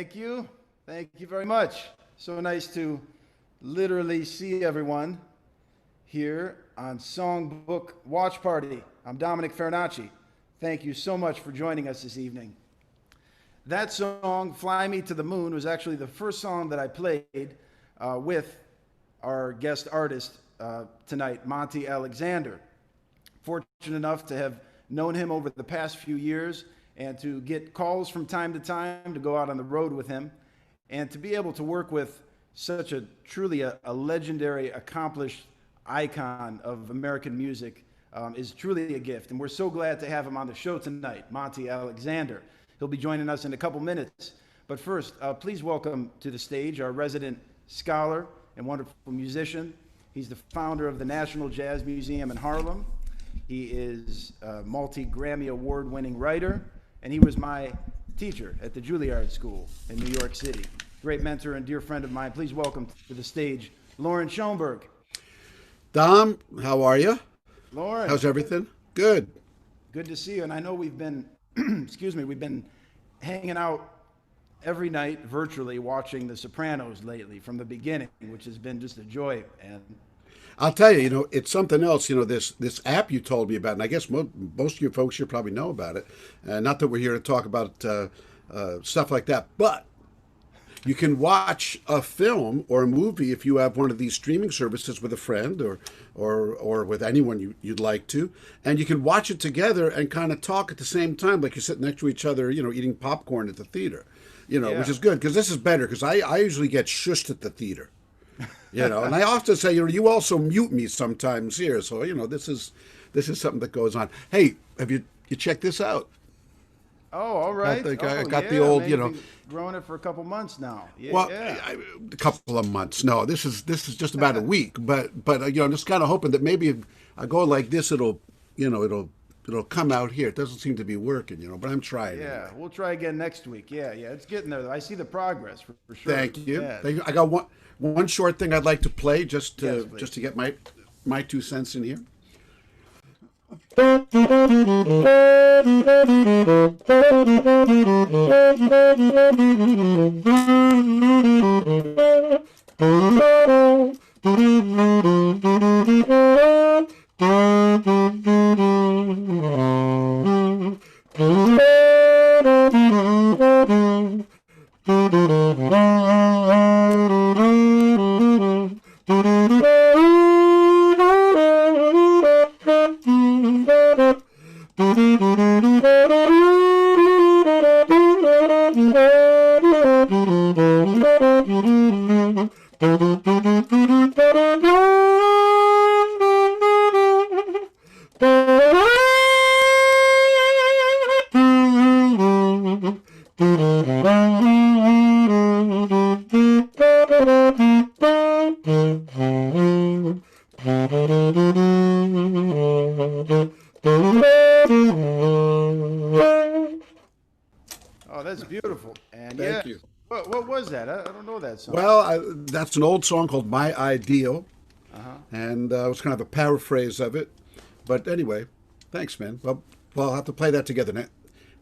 Thank you. Thank you very much. So nice to literally see everyone here on Songbook Watch Party. I'm Dominic Farinacci. Thank you so much for joining us this evening. That song, Fly Me to the Moon, was actually the first song that I played with our guest artist tonight, Monty Alexander. Fortunate enough to have known him over the past few years and to get calls from time to time to go out on the road with him and to be able to work with such a truly a legendary, accomplished icon of American music is truly a gift. And we're so glad to have him on the show tonight, Monty Alexander. He'll be joining us in a couple minutes. But first, please welcome to the stage our resident scholar and wonderful musician. He's the founder of the National Jazz Museum in Harlem. He is a multi-Grammy award-winning writer, and he was my teacher at the Juilliard School in New York City. Great mentor and dear friend of mine. Please welcome to the stage, Lauren Schoenberg. Dom, how are you? Lauren. How's everything? Good. Good to see you. And I know we've been, we've been hanging out every night virtually watching The Sopranos lately from the beginning, which has been just a joy. And I'll tell you, it's something else. This app you told me about, and I guess most of you folks here probably know about it. Not that we're here to talk about stuff like that, but you can watch a film or a movie if you have one of these streaming services with a friend or with anyone you'd like to, and you can watch it together and kind of talk at the same time, like you're sitting next to each other, eating popcorn at the theater, Yeah. which is good because this is better because I usually get shushed at the theater. And I often say, you also mute me sometimes here. So, this is something that goes on. Hey, have you checked this out? Oh, all right. I got the old, been growing it for a couple months now. Yeah, well, yeah. a couple of months. No, this is just about a week. But I'm just kind of hoping that maybe if I go like this, it'll come out here. It doesn't seem to be working, but I'm trying. Yeah, anyway. we'll try again next week. Yeah, it's getting there. I see the progress for sure. Thank you. Yeah. Thank you. I got one short thing I'd like to play just Yes, to please. get my 2 cents in here. Oh, that's beautiful. And Thank yeah, you. what was that? I don't know that song. Well, that's an old song called "My Ideal," Uh-huh. and it was kind of a paraphrase of it. But anyway, thanks, man. Well, I'll have to play that together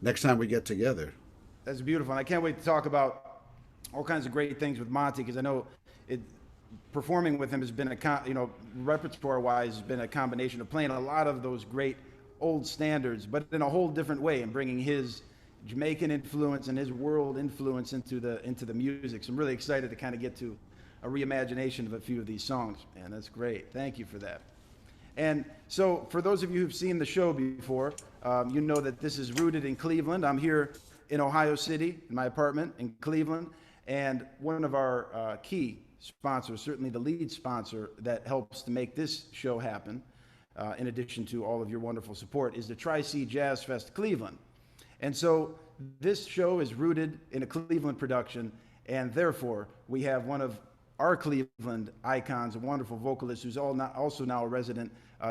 next time we get together. That's beautiful. And I can't wait to talk about all kinds of great things with Monty because I know performing with him has been repertoire-wise has been a combination of playing a lot of those great old standards, but in a whole different way and bringing his Jamaican influence and his world influence into the music. So I'm really excited to kind of get to a reimagination of a few of these songs, and that's great. Thank you for that. And so for those of you who've seen the show before, you know that this is rooted in Cleveland. I'm here in Ohio City, in my apartment in Cleveland, and one of our key sponsors, certainly the lead sponsor that helps to make this show happen, in addition to all of your wonderful support, is the Tri-C Jazz Fest Cleveland. And so this show is rooted in a Cleveland production, and therefore we have one of our Cleveland icons, a wonderful vocalist who's also now a resident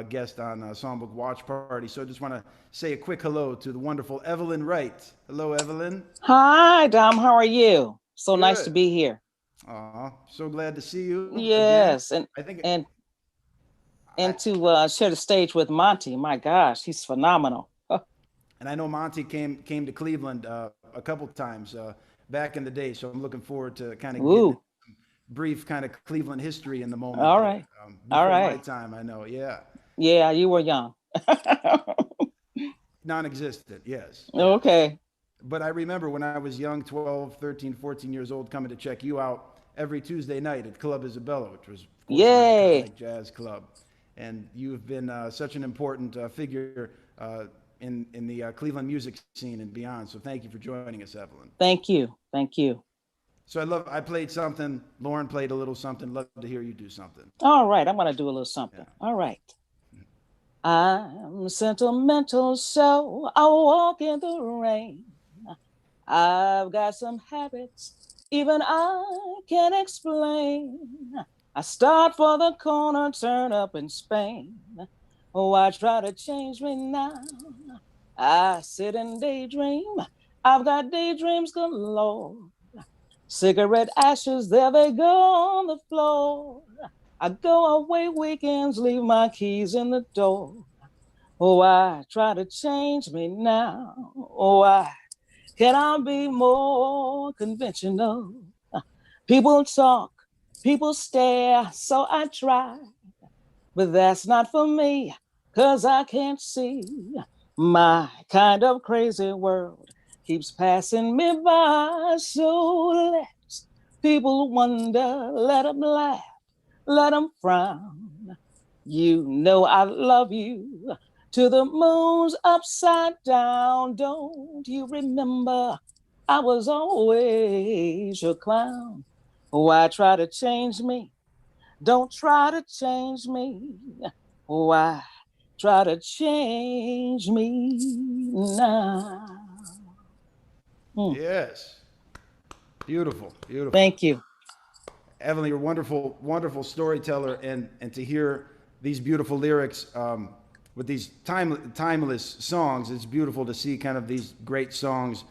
guest on Songbook Watch Party. So I just want to say a quick hello to the wonderful Evelyn Wright. Hello, Evelyn. Hi, Dom. How are you? So nice to Good. be here. Aw, so glad to see you again. Yes, I think and I, to share the stage with Monty. My gosh, he's phenomenal. and I know Monty came to Cleveland a couple times back in the day. So I'm looking forward to kind of getting Ooh, brief kind of Cleveland history in the moment all there. right. All Before my right. time, I know. Yeah. Yeah, you were young. Non-existent. Yes. Yes. Okay. But I remember when I was young, 12, 13, 14 years old, coming to check you out every Tuesday night at Club Isabella, which was, of course, an Yay. iconic jazz club. And you've been such an important figure in the Cleveland music scene and beyond. So thank you for joining us, Evelyn. Thank you. Thank you. So I played something. Lauren played a little something. Love to hear you do something. All right. I'm going to do a little something. Yeah. All right. I'm sentimental, so I walk in the rain. I've got some habits, even I can't explain. I start for the corner, turn up in Spain. Oh, I try to change me now. I sit and daydream. I've got daydreams galore. Cigarette ashes, there they go on the floor. I go away weekends, leave my keys in the door. Oh, I try to change me now. Oh, can I be more conventional? People talk, people stare, so I try. But that's not for me, 'cause I can't see. My kind of crazy world keeps passing me by. So let people wonder, let them laugh, let them frown. You know I love you to the moon's upside down. Don't you remember I was always your clown? Why try to change me? Don't try to change me. Why try to change me now? Yes. Beautiful. Beautiful. Thank you. Evelyn, you're a wonderful, wonderful storyteller, and to hear these beautiful lyrics with these timeless songs, it's beautiful to see kind of these great songs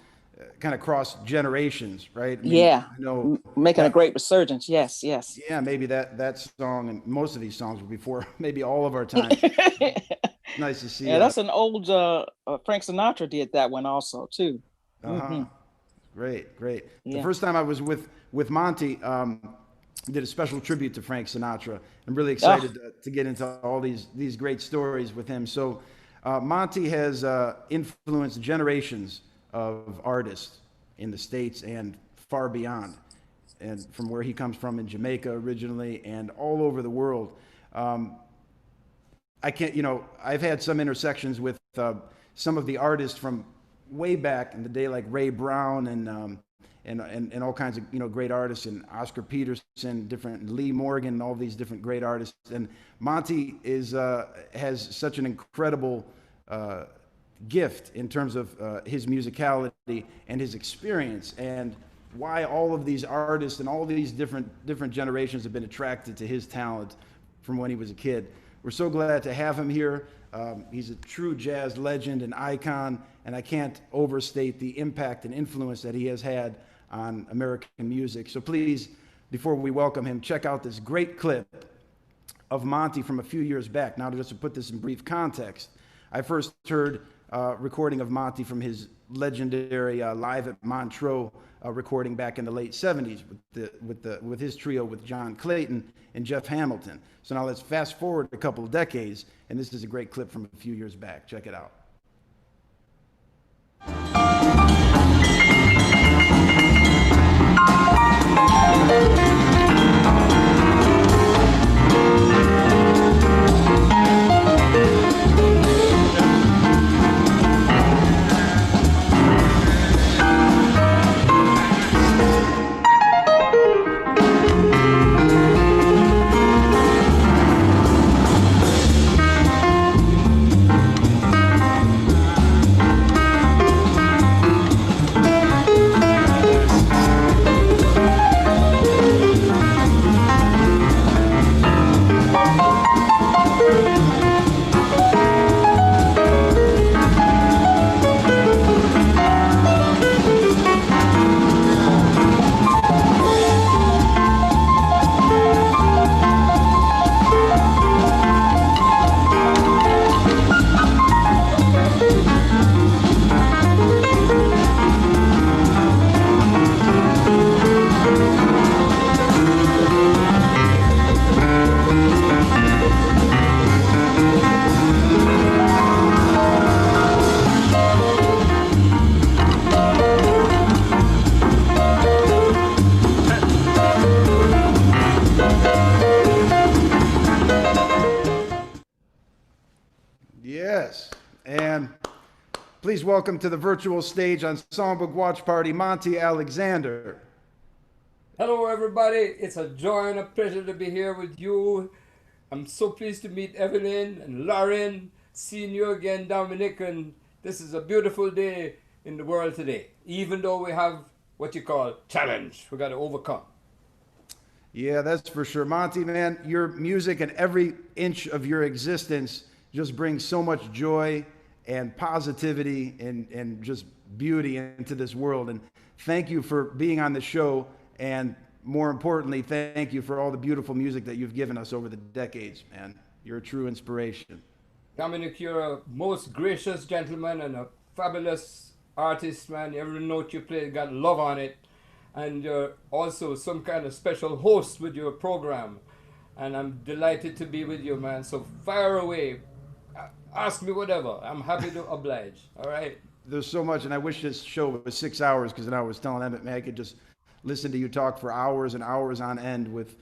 kind of cross generations, right? I mean, Yeah. I know Making a that, great resurgence. Yes, yes. yeah, maybe that song and most of these songs were before maybe all of our time. Nice to see. Yeah, that's an old Frank Sinatra did that one also too. Uh-huh. Great, great. The Yeah. first time I was with Monty, did a special tribute to Frank Sinatra. I'm really excited to get into all these great stories with him. So, Monty has influenced generations of artists in the States and far beyond, and from where he comes from in Jamaica originally and all over the world. I can't, I've had some intersections with some of the artists from way back in the day, like Ray Brown and all kinds of great artists, and Oscar Peterson, different Lee Morgan, and all these different great artists. And Monty has such an incredible gift in terms of his musicality and his experience, and why all of these artists and all these different generations have been attracted to his talent from when he was a kid. We're so glad to have him here. He's a true jazz legend and icon, and I can't overstate the impact and influence that he has had on American music. So please, before we welcome him, check out this great clip of Monty from a few years back. Now, just to put this in brief context, I first heard a recording of Monty from his legendary Live at Montreux recording back in the late 70s with his trio with John Clayton and Jeff Hamilton. So now let's fast forward a couple of decades, and this is a great clip from a few years back. Check it out. Please welcome to the virtual stage on Songbook Watch Party, Monty Alexander. Hello, everybody. It's a joy and a pleasure to be here with you. I'm so pleased to meet Evelyn and Lauren. Seeing you again, Dominic. And this is a beautiful day in the world today. Even though we have what you call challenge, we got to overcome. Yeah, that's for sure. Monty, man, your music and every inch of your existence just brings so much joy and positivity and just beauty into this world. And thank you for being on the show. And more importantly, thank you for all the beautiful music that you've given us over the decades, man. You're a true inspiration. Dominic, you're a most gracious gentleman and a fabulous artist, man. Every note you play got love on it. And you're also some kind of special host with your program. And I'm delighted to be with you, man. So fire away. Ask me whatever. I'm happy to oblige. All right? There's so much, and I wish this show was 6 hours because then I was telling Emmett, man, I could just listen to you talk for hours and hours on end with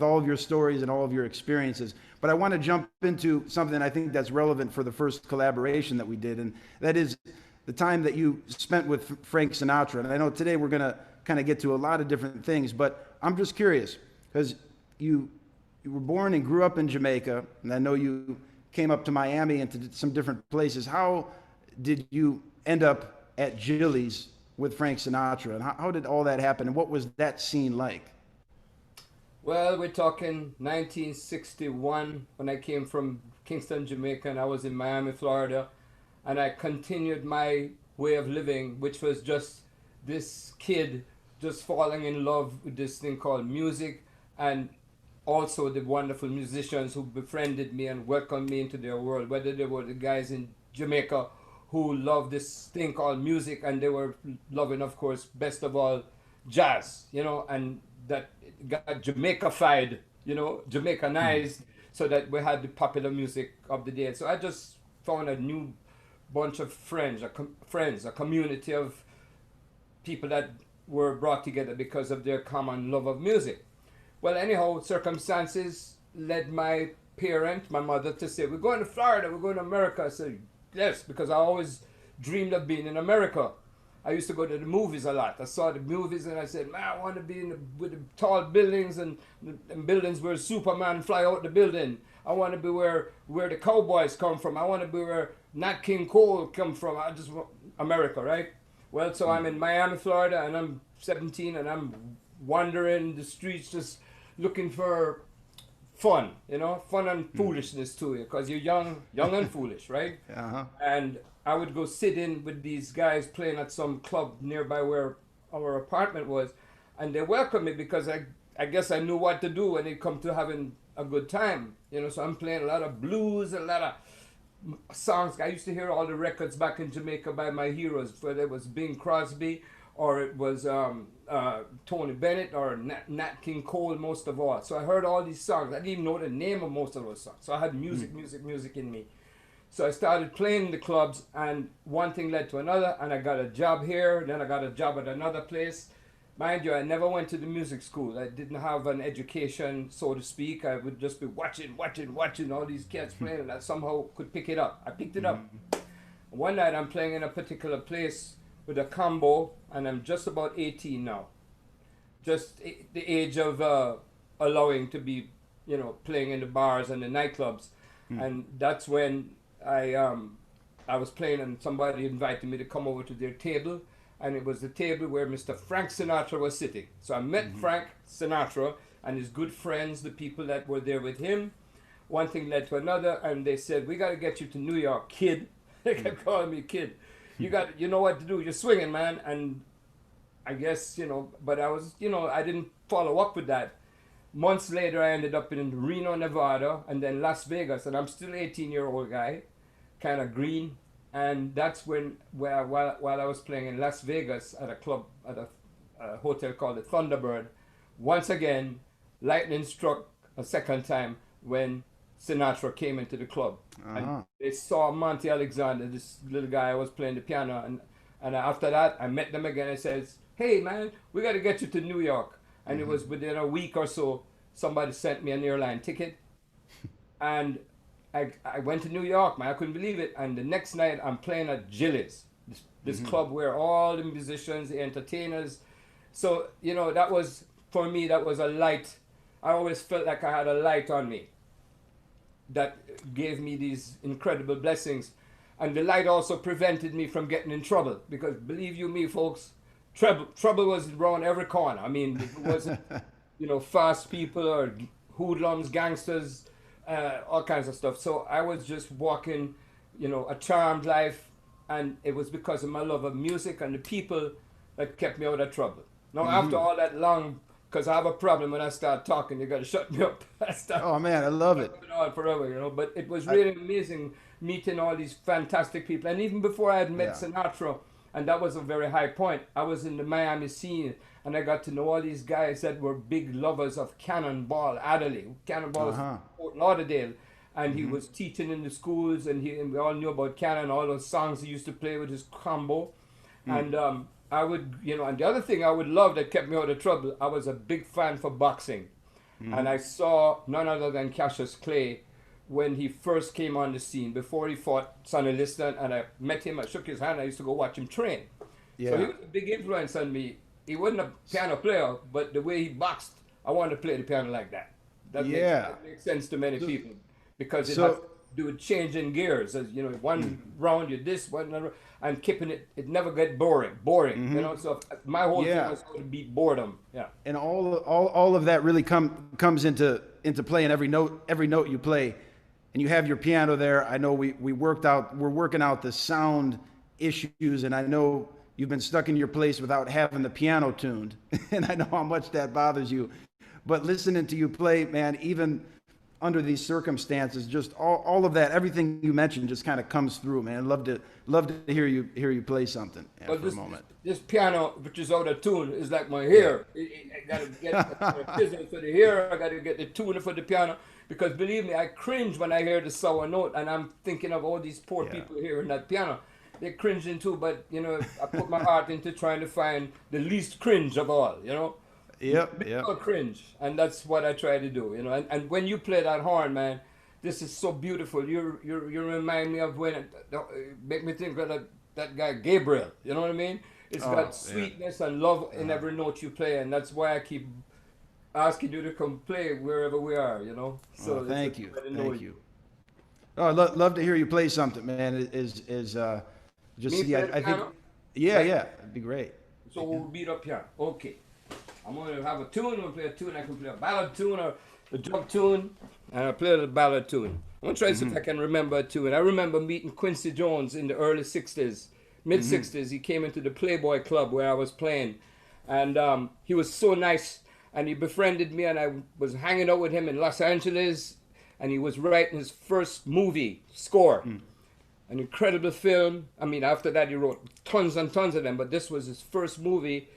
all of your stories and all of your experiences. But I want to jump into something I think that's relevant for the first collaboration that we did, and that is the time that you spent with Frank Sinatra. And I know today we're going to kind of get to a lot of different things, but I'm just curious because you were born and grew up in Jamaica, and I know you came up to Miami and to some different places. How did you end up at Jilly's with Frank Sinatra, and how did all that happen, and what was that scene like? Well, we're talking 1961 when I came from Kingston, Jamaica, and I was in Miami, Florida, and I continued my way of living, which was just this kid just falling in love with this thing called music, and also the wonderful musicians who befriended me and welcomed me into their world, whether they were the guys in Jamaica who loved this thing called music, and they were loving, of course, best of all, jazz, and that got Jamaica-fied, Jamaicanized, so that we had the popular music of the day. So I just found a new bunch of friends, a community of people that were brought together because of their common love of music. Well, anyhow, circumstances led my mother, to say, we're going to Florida, we're going to America. I said, yes, because I always dreamed of being in America. I used to go to the movies a lot. I saw the movies and I said, man, I want to be with the tall buildings and buildings where Superman fly out the building. I want to be where the cowboys come from. I want to be where Nat King Cole come from. I just want America, right? Well, so I'm in Miami, Florida, and I'm 17, and I'm wandering the streets just looking for fun, fun and foolishness to you, because you're young and foolish, right? Uh-huh. And I would go sit in with these guys playing at some club nearby where our apartment was, and they welcomed me because I guess I knew what to do when it come to having a good time, so I'm playing a lot of blues, a lot of songs. I used to hear all the records back in Jamaica by my heroes, whether it was Bing Crosby or it was Tony Bennett or Nat King Cole, most of all. So I heard all these songs. I didn't even know the name of most of those songs. So I had music in me. So I started playing in the clubs, and one thing led to another, and I got a job here, then I got a job at another place. Mind you, I never went to the music school. I didn't have an education, so to speak. I would just be watching all these kids playing, and I somehow could pick it up. I picked it up. One night I'm playing in a particular place with a combo, and I'm just about 18 now. Just the age of allowing to be, playing in the bars and the nightclubs. And that's when I was playing, and somebody invited me to come over to their table, and it was the table where Mr. Frank Sinatra was sitting. So I met Frank Sinatra and his good friends, the people that were there with him. One thing led to another, and they said, we got to get you to New York, kid. They kept calling me kid. You know what to do. You're swinging, man. And I guess, but I was, I didn't follow up with that. Months later, I ended up in Reno, Nevada, and then Las Vegas, and I'm still an 18-year-old guy, kind of green. And that's when, while I was playing in Las Vegas at a club, at a hotel called the Thunderbird, once again, lightning struck a second time when Sinatra came into the club. And they saw Monty Alexander, this little guy I was playing the piano, and after that, I met them again. I says, hey, man, we got to get you to New York. And it was within a week or so, somebody sent me an airline ticket. And I went to New York, man. I couldn't believe it. And the next night, I'm playing at Gillies, this club where all the musicians, the entertainers. So, you know, that was, for me, that was a light. I always felt like I had a light on me that gave me these incredible blessings. And the light also prevented me from getting in trouble. Because believe you me, folks, trouble was around every corner. I mean, it wasn't, you know, fast people or hoodlums, gangsters, all kinds of stuff. So I was just walking, you know, a charmed life, and it was because of my love of music and the people that kept me out of trouble. Now, after all that long, because I have a problem when I start talking, you got to shut me up. I start Oh man, I love it. going on forever, you know. But it was really amazing meeting all these fantastic people. And even before I had met Yeah. Sinatra, and that was a very high point, I was in the Miami scene, and I got to know all these guys that were big lovers of Cannonball Adderley. Cannonball was from Fort Lauderdale, and he was teaching in the schools, and we all knew about Cannon, all those songs he used to play with his combo. And I would, you know, and the other thing I would love that kept me out of trouble, I was a big fan for boxing. And I saw none other than Cassius Clay when he first came on the scene, before he fought Sonny Liston, and I met him, I shook his hand, I used to go watch him train. So he Yeah. was a big influence on me. He wasn't a piano player, but the way he boxed, I wanted to play the piano like that. That makes sense to many people, because it has to do with changing gears. As you know, one round you this, one another, and keeping it never get boring. You know, so my whole thing was to beat boredom. Yeah. And all of that really comes into play in every note you play. And you have your piano there. I know we're working out the sound issues, and I know you've been stuck in your place without having the piano tuned. And I know how much that bothers you. But listening to you play, man, even under these circumstances, just all of that, everything you mentioned just kind of comes through, man. Love to hear you play something for a moment. This piano, which is out of tune, is like my hair. I gotta get the business for the hair. I gotta get the tuner for the piano. Because believe me, I cringe when I hear the sour note, and I'm thinking of all these poor people hearing that piano. They're cringing too, but you know, I put my heart into trying to find the least cringe of all, you know. Yep. Cringe, and that's what I try to do, you know. And when you play that horn, man, this is so beautiful. You remind me of when make me think of that guy Gabriel. You know what I mean? It's got sweetness and love in every note you play, and that's why I keep asking you to come play wherever we are, you know. So thank you. Oh, I'd love to hear you play something, man. Is just Me see. play I the think. piano? Yeah, it'd be great. So we'll beat up here. Okay. I'm going to have a tune. We'll play a tune. I can play a ballad tune or a drum tune. And I'll play the ballad tune. I'm going to try to see if I can remember a tune. I remember meeting Quincy Jones in the early 60s, mid 60s. He came into the Playboy Club where I was playing. And he was so nice. And he befriended me. And I was hanging out with him in Los Angeles. And he was writing his first movie score. An incredible film. I mean, after that, he wrote tons and tons of them. But this was his first movie.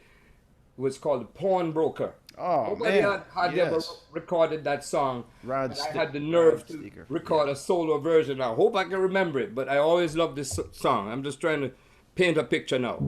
It was called Pawnbroker. Oh, Nobody man. had ever recorded that song. Rod And I had the nerve to record a solo version. I hope I can remember it, but I always loved this song. I'm just trying to paint a picture now.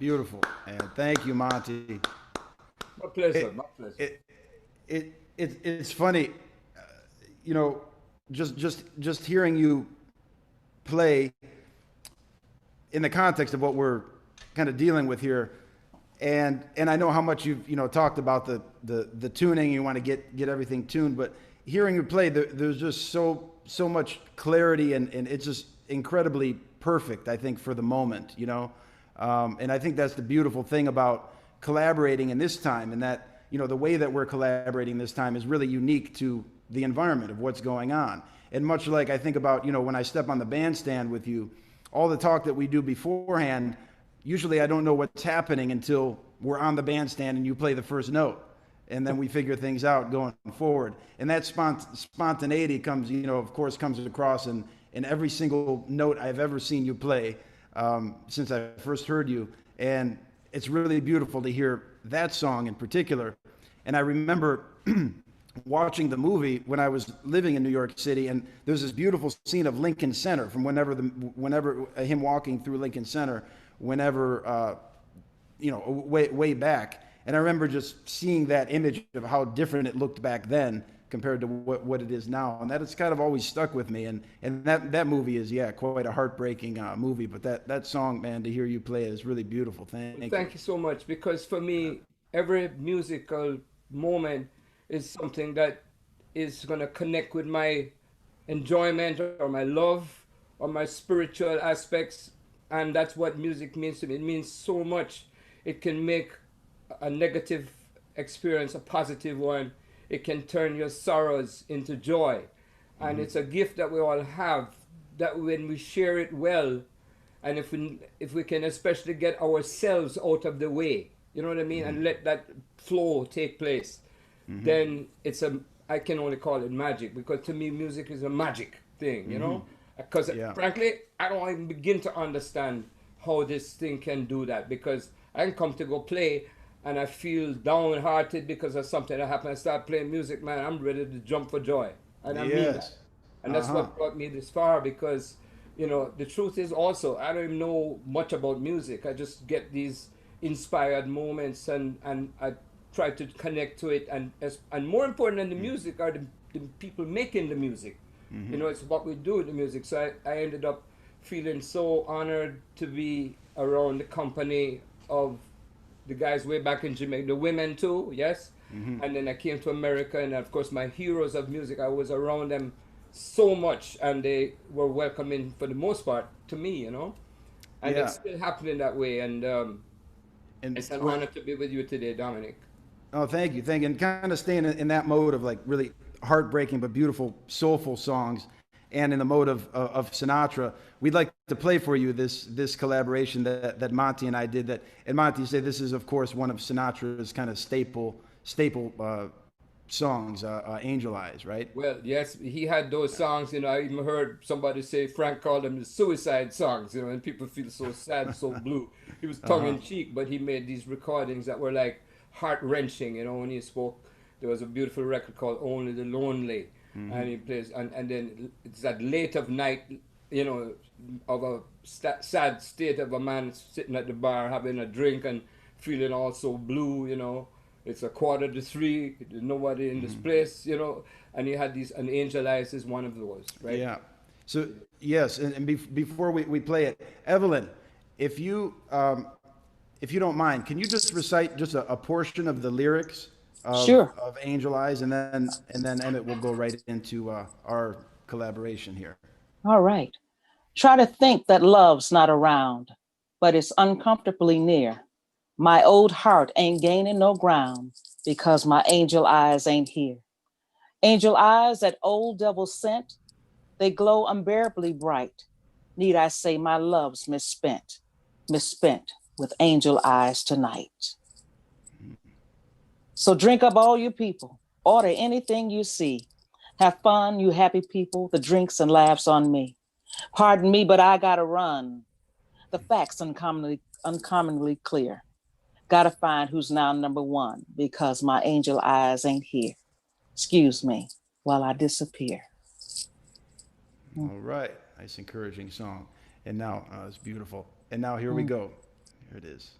Beautiful. And thank you, Monty. My pleasure. It, My pleasure. it, it's funny, you know, just hearing you play in the context of what we're kind of dealing with here, and I know how much you've talked about the tuning. You want to get everything tuned, but hearing you play, there's just so much clarity, and it's just incredibly perfect. I think for the moment, and I think that's the beautiful thing about collaborating in this time, and that the way that we're collaborating this time is really unique to the environment of what's going on. And much like I think about when I step on the bandstand with you, all the talk that we do beforehand, usually I don't know what's happening until we're on the bandstand and you play the first note. And then we figure things out going forward. And that spontaneity comes, of course, comes across in every single note I've ever seen you play since I first heard you. And it's really beautiful to hear that song in particular. And I remember watching the movie when I was living in New York City, and there's this beautiful scene of Lincoln Center from whenever him walking through Lincoln Center, whenever way back, and I remember just seeing that image of how different it looked back then compared to what it is now, and that has kind of always stuck with me. And that movie is quite a heartbreaking movie, but that song, man, to hear you play it is really beautiful. Thank you so much, because for me, every musical moment is something that is going to connect with my enjoyment or my love or my spiritual aspects. And that's what music means to me. It means so much. It can make a negative experience a positive one. It can turn your sorrows into joy. And it's a gift that we all have, that when we share it well, and if we can especially get ourselves out of the way, you know what I mean, and let that flow take place, then I can only call it magic, because to me music is a magic thing, because frankly I don't even begin to understand how this thing can do that, because I can come to go play and I feel downhearted because of something that happened. I start playing music, man, I'm ready to jump for joy, and I mean that. And that's what brought me this far, because the truth is also, I don't even know much about music. I just get these inspired moments, and I try to connect to it, and more important than the music are the people making the music. It's what we do with the music. So I ended up feeling so honored to be around the company of the guys way back in Jamaica, the women too, yes. And then I came to America, and of course my heroes of music, I was around them so much, and they were welcoming for the most part to me, and it's still happening that way. And it's an honor to be with you today, Dominic. Oh, thank you. And kind of staying in that mode of like really heartbreaking but beautiful, soulful songs, and in the mode of Sinatra, we'd like to play for you this collaboration that Monty and I did. And Monty said this is, of course, one of Sinatra's kind of staple songs, Angel Eyes, right? Well, yes, he had those songs. I even heard somebody say Frank called them the suicide songs. And people feel so sad, so blue. He was tongue in cheek, but he made these recordings that were like heart wrenching. When he spoke, there was a beautiful record called Only the Lonely, and he plays, and then it's that late of night, of a sad state of a man sitting at the bar having a drink and feeling all so blue. It's 2:45, there's nobody in this place, and he had these, and Angel Eyes is one of those, right? Yeah. So yes, and before we play it, Evelyn, if you don't mind, can you just recite just a portion of the lyrics Sure. of Angel Eyes, and then Emmett will go right into our collaboration here. All right. Try to think that love's not around, but it's uncomfortably near. My old heart ain't gaining no ground because my angel eyes ain't here. Angel eyes that old devil sent, they glow unbearably bright. Need I say my love's misspent with angel eyes tonight. So drink up all you people, order anything you see. Have fun, you happy people, the drinks and laughs on me. Pardon me, but I gotta run. The facts uncommonly clear. Gotta find who's now number one because my angel eyes ain't here. Excuse me while I disappear. All right, nice encouraging song. And now it's beautiful. And now here we go. Here it is.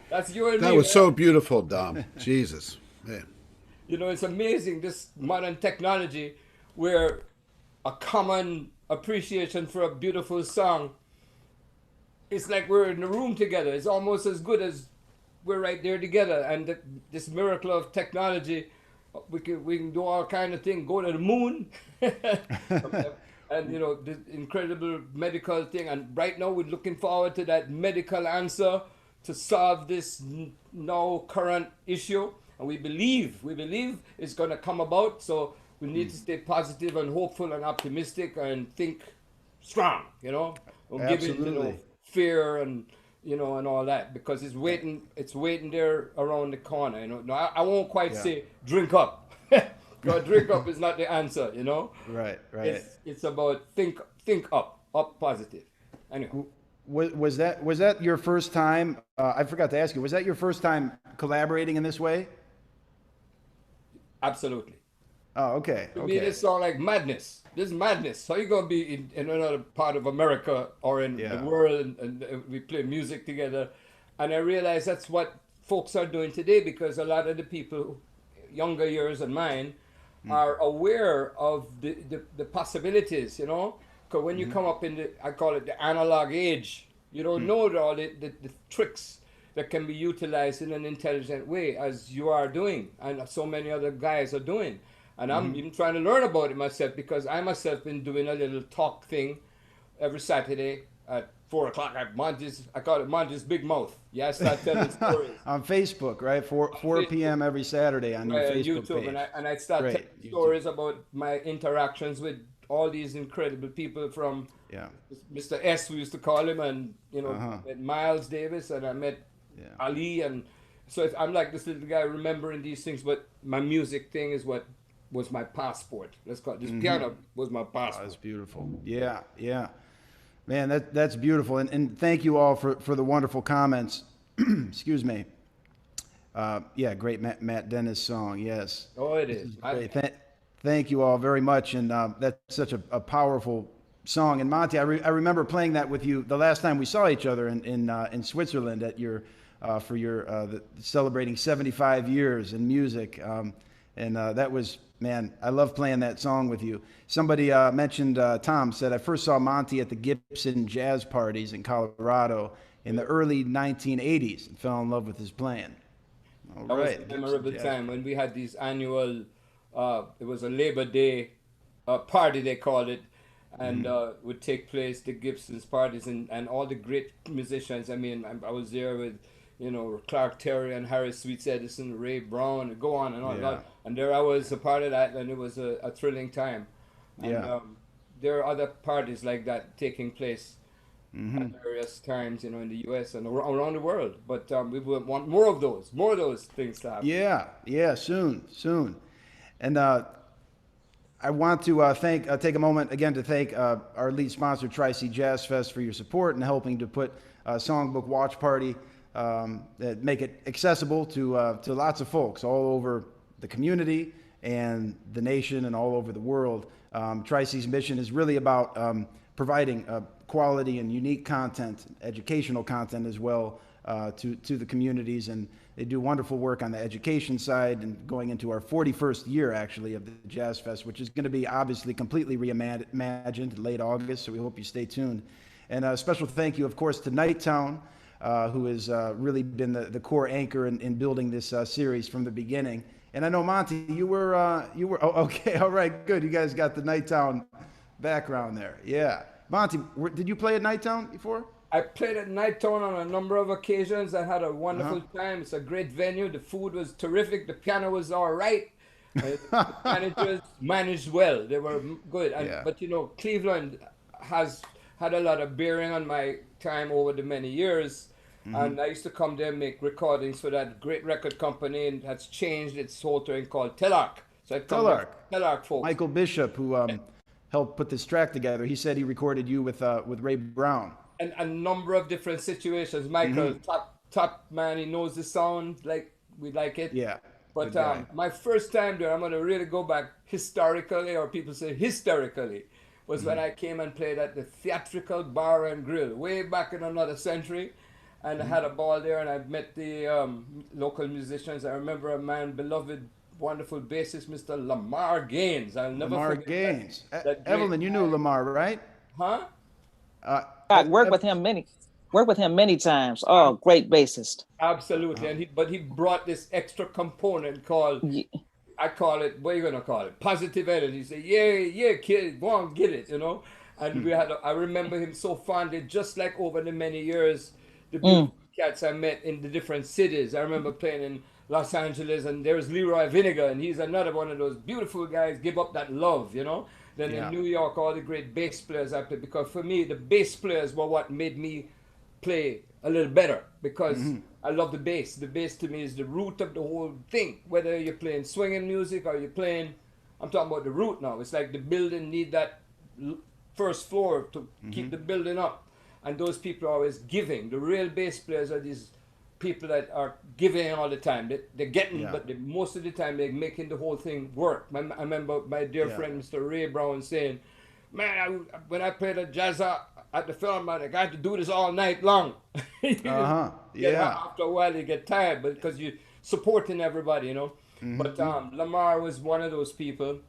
That's you and me. That was Man. so beautiful, Dom. Jesus, man. You know, it's amazing, this modern technology where a common appreciation for a beautiful song, it's like we're in the room together. It's almost as good as we're right there together. And this miracle of technology, we can do all kind of things, go to the moon, and you know, the incredible medical thing. And right now we're looking forward to that medical answer to solve this now current issue. And we believe it's going to come about. So we need to stay positive and hopeful and optimistic and think strong, you know, and give it, you know, Absolutely. fear and, you know, and all that, because it's waiting there around the corner, you know. No, I won't quite Yeah. say drink up. Because drink up is not the answer, you know. Right, right. It's about think up positive. Anyway, Was that your first time? I forgot to ask you. Was that your first time collaborating in this way? absolutely. Oh, okay, To me, okay. this sound like madness. This is madness. How you gonna be in another part of America or in Yeah. the world and we play music together? And I realize that's what folks are doing today, because a lot of the people, younger years than mine, are aware of the possibilities, you know? Because when you come up in I call it the analog age, you don't know all the tricks that can be utilized in an intelligent way, as you are doing and so many other guys are doing. And I'm even trying to learn about it myself, because I myself been doing a little talk thing every Saturday at 4 o'clock at Monty's. I call it Monty's Big Mouth. Yeah, I start telling stories. On Facebook, right? 4 p.m. every Saturday on your Right, on Facebook YouTube, page. and I start Great, telling YouTube. stories about my interactions with all these incredible people, from Yeah, Mr. S, we used to call him, and you know, met Miles Davis, and I met yeah. Ali, and so I'm like this little guy remembering these things. But my music thing is what was my passport. Let's call it. This piano was my Oh, passport. that's beautiful. Yeah, yeah. Man, that's beautiful. And thank you all for the wonderful comments. Excuse me. Yeah, great Matt Dennis song. Yes. Oh, it is. Great. Thank you all very much. And that's such a powerful song. And Monty, I remember playing that with you the last time we saw each other in Switzerland at your for your celebrating 75 years in music. And that was, man, I love playing that song with you. Somebody mentioned, Tom said, I first saw Monty at the Gibson jazz parties in Colorado in the early 1980s and fell in love with his playing. All That was right, a Gibson memorable jazz. time when we had these annual, it was a Labor Day party, they called it, and would take place, the Gibson's parties, and all the great musicians. I mean, I was there with, you know, Clark Terry and Harry Sweets Edison, Ray Brown, and go on and on and Yeah. on. And there I was a part of that, and it was a thrilling time. And Yeah. there are other parties like that taking place at various times, you know, in the U.S. and around the world. But we would want more of those things to happen. Yeah, yeah, soon. And I want to take a moment again to thank our lead sponsor, Tri-C Jazz Fest, for your support and helping to put Songbook Watch Party, that make it accessible to lots of folks all over the community and the nation and all over the world. Tri-C's mission is really about providing quality and unique content, educational content as well, to the communities, and they do wonderful work on the education side, and going into our 41st year actually of the Jazz Fest, which is going to be obviously completely reimagined late August, so we hope you stay tuned. And a special thank you, of course, to Nighttown, who has really been the core anchor in building this series from the beginning. And I know, Monty, you were oh, okay, all right, good. You guys got the Nighttown background there. Yeah. Monty, did you play at Nighttown before? I played at Nighttown on a number of occasions. I had a wonderful time. It's a great venue. The food was terrific. The piano was all right. The managers managed well. They were good. Yeah. But you know, Cleveland has had a lot of bearing on my time over the many years. And I used to come there and make recordings for that great record company, and that's changed its whole thing called Telarc. So I come Telarc. Telarc folks. Michael Bishop, who helped put this track together, he said he recorded you with Ray Brown. And a number of different situations. Michael, top man, he knows the sound like we like it. Yeah. But good guy. my first time there, I'm going to really go back historically, or people say hysterically, was when I came and played at the Theatrical Bar and Grill way back in another century. and I had a ball there, and I met the local musicians. I remember a man, beloved, wonderful bassist, Mr. Lamar Gaines. I'll never Lamar forget Gaines. that great Evelyn, you knew guy. Lamar, right? Huh? Uh, I Ev- worked Ev- with him many times. Oh, great bassist. Absolutely. But he brought this extra component called, Ye- I call it, what are you gonna call it? Positive energy. He said, yeah, yeah, kid, go on, get it, you know. And I remember him so fondly, just like over the many years, the Mm. beautiful cats I met in the different cities. I remember playing in Los Angeles, and there's Leroy Vinegar, and he's another one of those beautiful guys. Give up that love, you know. Then in Yeah. New York, all the great bass players I played, because for me, the bass players were what made me play a little better, because I love the bass. The bass to me is the root of the whole thing. Whether you're playing swinging music or you're playing, I'm talking about the root now. It's like the building need that first floor to keep the building up. And those people are always giving. The real bass players are these people that are giving all the time. They're getting, Yeah. but most of the time they're making the whole thing work. I remember my dear Yeah. friend Mr. Ray Brown saying, man, when I played a jazz at the Philharmonic, I had to do this all night long. Uh-huh. Yeah. After a while, you get tired, but because you're supporting everybody, you know. But Lamar was one of those people,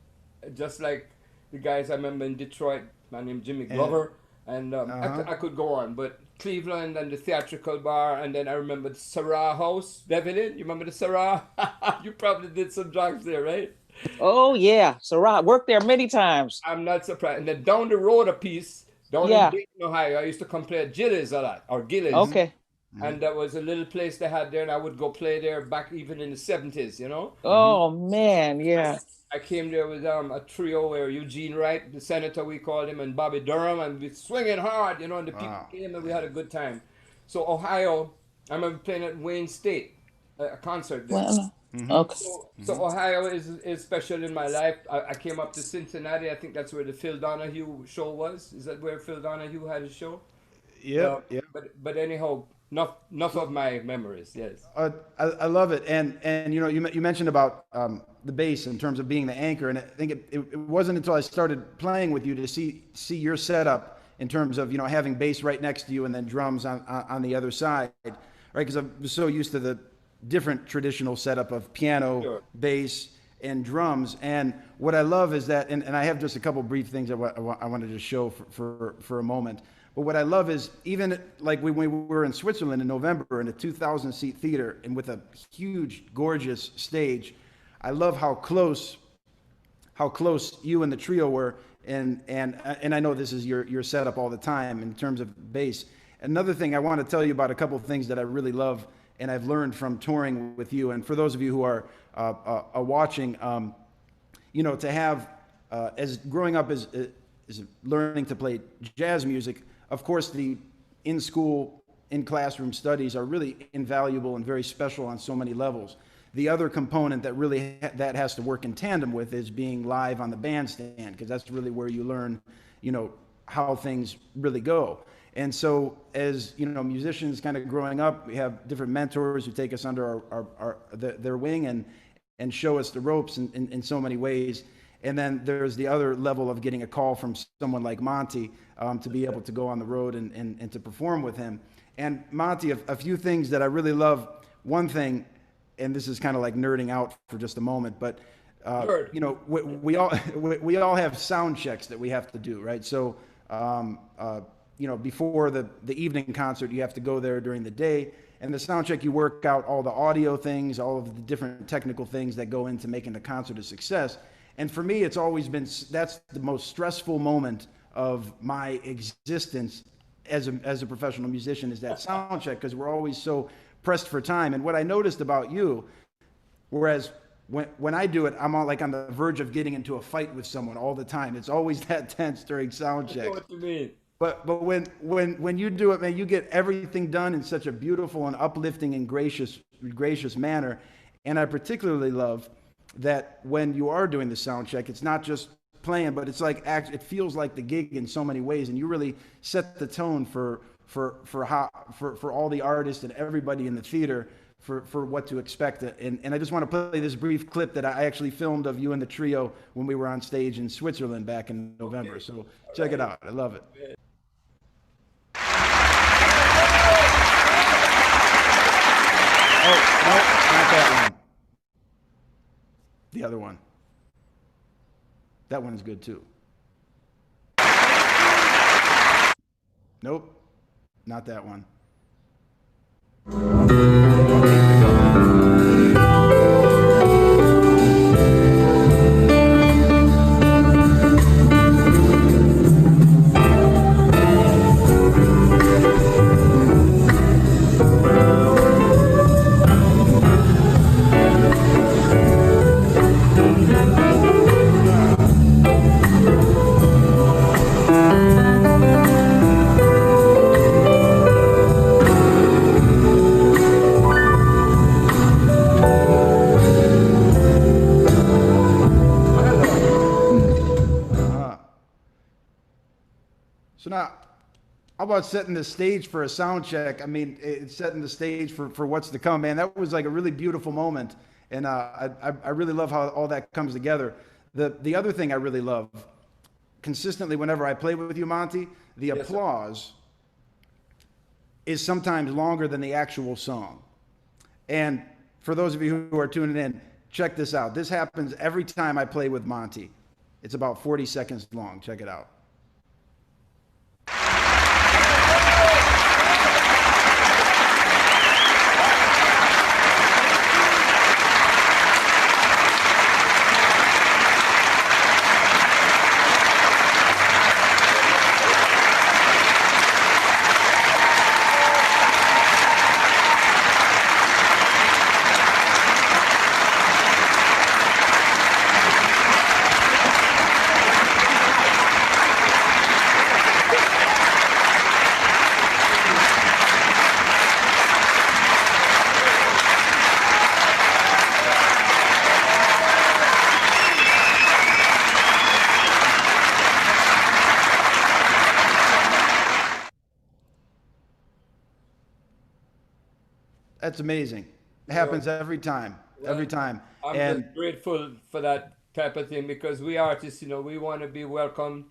just like the guys I remember in Detroit, my name Jimmy Glover, and I could go on, but Cleveland and the Theatrical Bar, and then I remember the Sarah House, Beverly. You remember the Sarah? You probably did some drugs there, right? Oh yeah. So I worked there many times. I'm not surprised. And then down the road a piece, down in Yeah. Dayton, Ohio, I used to come play at Gillies a lot, or Gillies. Okay. And that was a little place they had there, and I would go play there back even in the 70s, you know? Oh man, yeah. I came there with a trio where Eugene Wright, the senator, we called him, and Bobby Durham, and we swinging hard, you know, and the people came and we had a good time. So Ohio, I remember playing at Wayne State, a concert there. Well, okay. So Ohio is special in my life. I came up to Cincinnati. I think that's where the Phil Donahue show was. Is that where Phil Donahue had his show? Yep. Yep. But anyhow, enough of my memories. Yes. I love it, and you know, you mentioned about the bass in terms of being the anchor, and I think it wasn't until I started playing with you to see your setup in terms of, you know, having bass right next to you and then drums on the other side, right? Because I'm so used to the different traditional setup of piano, Sure. bass, and drums. And what I love is that, and I have just a couple brief things I wanted to show for a moment. But what I love is, even like we were in Switzerland in November in a 2,000 seat theater and with a huge, gorgeous stage, I love how close you and the trio were. And I know this is your setup all the time in terms of bass. Another thing I want to tell you about, a couple of things that I really love and I've learned from touring with you. And for those of you who are watching, you know, to have, as growing up as learning to play jazz music, of course, the in-school, in-classroom studies are really invaluable and very special on so many levels. The other component that really that has to work in tandem with is being live on the bandstand, because that's really where you learn, you know, how things really go. And so, as you know, musicians kind of growing up, we have different mentors who take us under their wing and show us the ropes in so many ways. And then there's the other level of getting a call from someone like Monty to be able to go on the road and to perform with him. And Monty, a few things that I really love. One thing, and this is kind of like nerding out for just a moment, but you know, we all have sound checks that we have to do, right? So you know, before the evening concert, you have to go there during the day. And the sound check, you work out all the audio things, all of the different technical things that go into making the concert a success. And for me, it's always been, that's the most stressful moment of my existence as a professional musician, is that sound check, because we're always so pressed for time. And what I noticed about you, whereas when I do it, I'm on the verge of getting into a fight with someone all the time. It's always that tense during sound check. I know what you mean. But when you do it, man, you get everything done in such a beautiful and uplifting and gracious manner. And I particularly love that when you are doing the sound check, it's not just playing, but it's like it feels like the gig in so many ways, and you really set the tone for all the artists and everybody in the theater for what to expect. And I just want to play this brief clip that I actually filmed of you and the trio when we were on stage in Switzerland back in November. Okay. So check it out. I love it. Oh, no, not that one. The other one. That one is good too. Nope, not that one. Uh-huh. So now, how about setting the stage for a sound check? I mean, it's setting the stage for what's to come, man. That was like a really beautiful moment. And I really love how all that comes together. The other thing I really love, consistently whenever I play with you, Monty, the Yes, sir. applause is sometimes longer than the actual song. And for those of you who are tuning in, check this out. This happens every time I play with Monty. It's about 40 seconds long. Check it out. That's amazing. It happens every time, every Well, time. I'm And just grateful for that type of thing because we artists, we want to be welcomed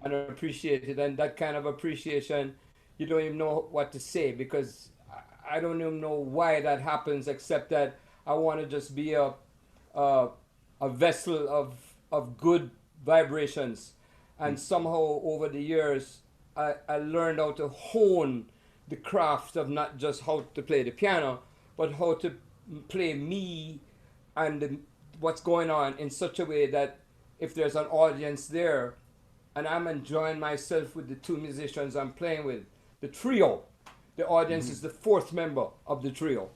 and appreciated, and that kind of appreciation, you don't even know what to say because I don't even know why that happens, except that I want to just be a, a vessel of good vibrations, and somehow over the years, I learned how to hone the craft of not just how to play the piano, but how to play me and what's going on in such a way that if there's an audience there and I'm enjoying myself with the two musicians I'm playing with, the trio, the audience is the fourth member of the trio.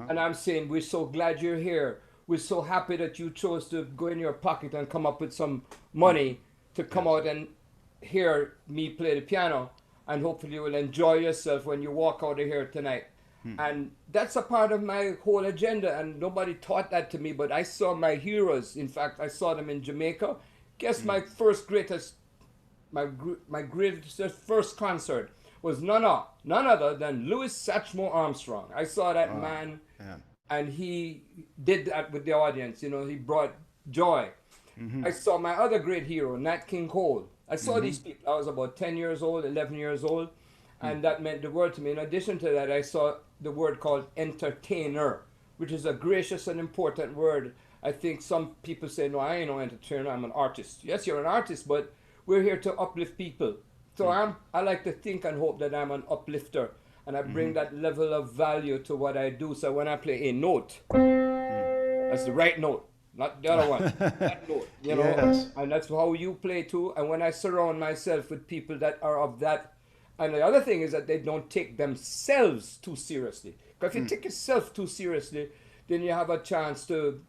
And I'm saying, we're so glad you're here. We're so happy that you chose to go in your pocket and come up with some money to come out and hear me play the piano. And hopefully you will enjoy yourself when you walk out of here tonight. And that's a part of my whole agenda. And nobody taught that to me, but I saw my heroes. In fact, I saw them in Jamaica. Guess my my greatest first concert was none other than Louis Satchmo Armstrong. I saw that man, man. and he did that with the audience. He brought joy. I saw my other great hero, Nat King Cole. I saw these people. I was about 10 years old, 11 years old, and that meant the world to me. In addition to that, I saw the word called entertainer, which is a gracious and important word. I think some people say, no, I ain't no entertainer, I'm an artist. Yes, you're an artist, but we're here to uplift people. So I like to think and hope that I'm an uplifter, and I bring that level of value to what I do. So when I play a note, that's the right note, not the other one. That note, Yes. and that's how you play too. And when I surround myself with people that are of that, and the other thing is that they don't take themselves too seriously. Because if you take yourself too seriously, then you have a chance to,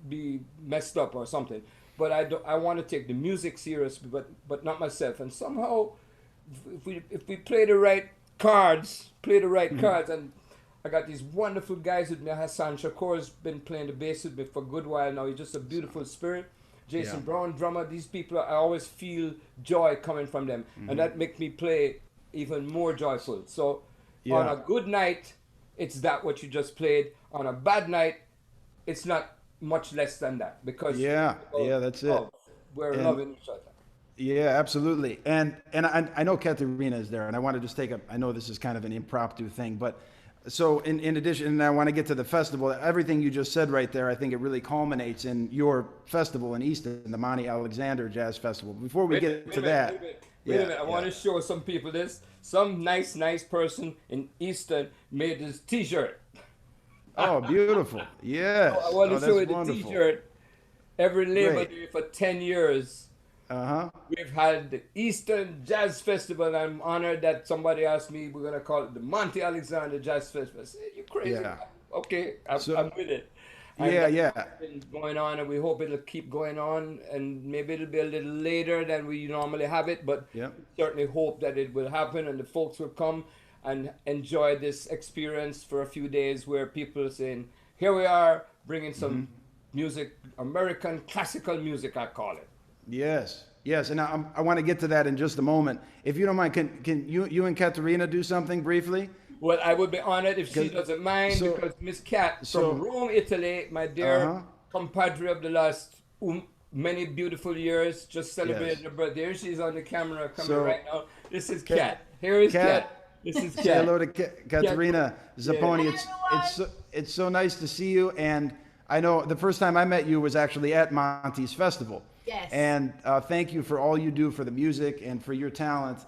be messed up or something. But I want to take the music serious, but not myself. And somehow, if we play the right cards, and I got these wonderful guys with me. Hassan Shakur's been playing the bass with me for a good while now. He's just a beautiful spirit. Jason Brown, drummer. These people, I always feel joy coming from them, and that makes me play even more joyful. So on a good night, it's that what you just played. On a bad night, it's not much less than that because that's it. We're And loving each other. yeah, absolutely. And I know Katerina is there, and I want to just take a. I know this is kind of an impromptu thing, but So in addition, and I want to get to the festival, everything you just said right there, I think it really culminates in your festival in Easton, the Monty Alexander Jazz Festival. Before we get to that, Wait a minute. I want to show some people this. Some nice person in Easton made this T-shirt. Oh, beautiful. Yes. I want to Oh, show that's you the wonderful. T-shirt. Every Labor Great. Day for 10 years, Uh-huh. we've had the Eastern Jazz Festival, and I'm honored that somebody asked me, we're going to call it the Monty Alexander Jazz Festival. I said, you crazy? Yeah. Okay, I'm with it. Yeah, And yeah. that's been going on, and we hope it'll keep going on, and maybe it'll be a little later than we normally have it, but Yep. we certainly hope that it will happen, and the folks will come and enjoy this experience for a few days where people are saying, here we are, bringing some music, American classical music, I call it. Yes. Yes. And I want to get to that in just a moment. If you don't mind, can you and Katerina do something briefly? Well, I would be honored if she 'Cause- doesn't mind, so- because Miss Cat so- from Rome, Italy, my dear compadre of the last many beautiful years, just celebrated Yes. her birthday. There she's on the camera coming So- right now. This is Cat. Here is Cat. Cat. This is Say Cat. hello to Katerina Zapponi. It's so nice to see you. And I know the first time I met you was actually at Monty's festival. Yes. And thank you for all you do for the music and for your talent.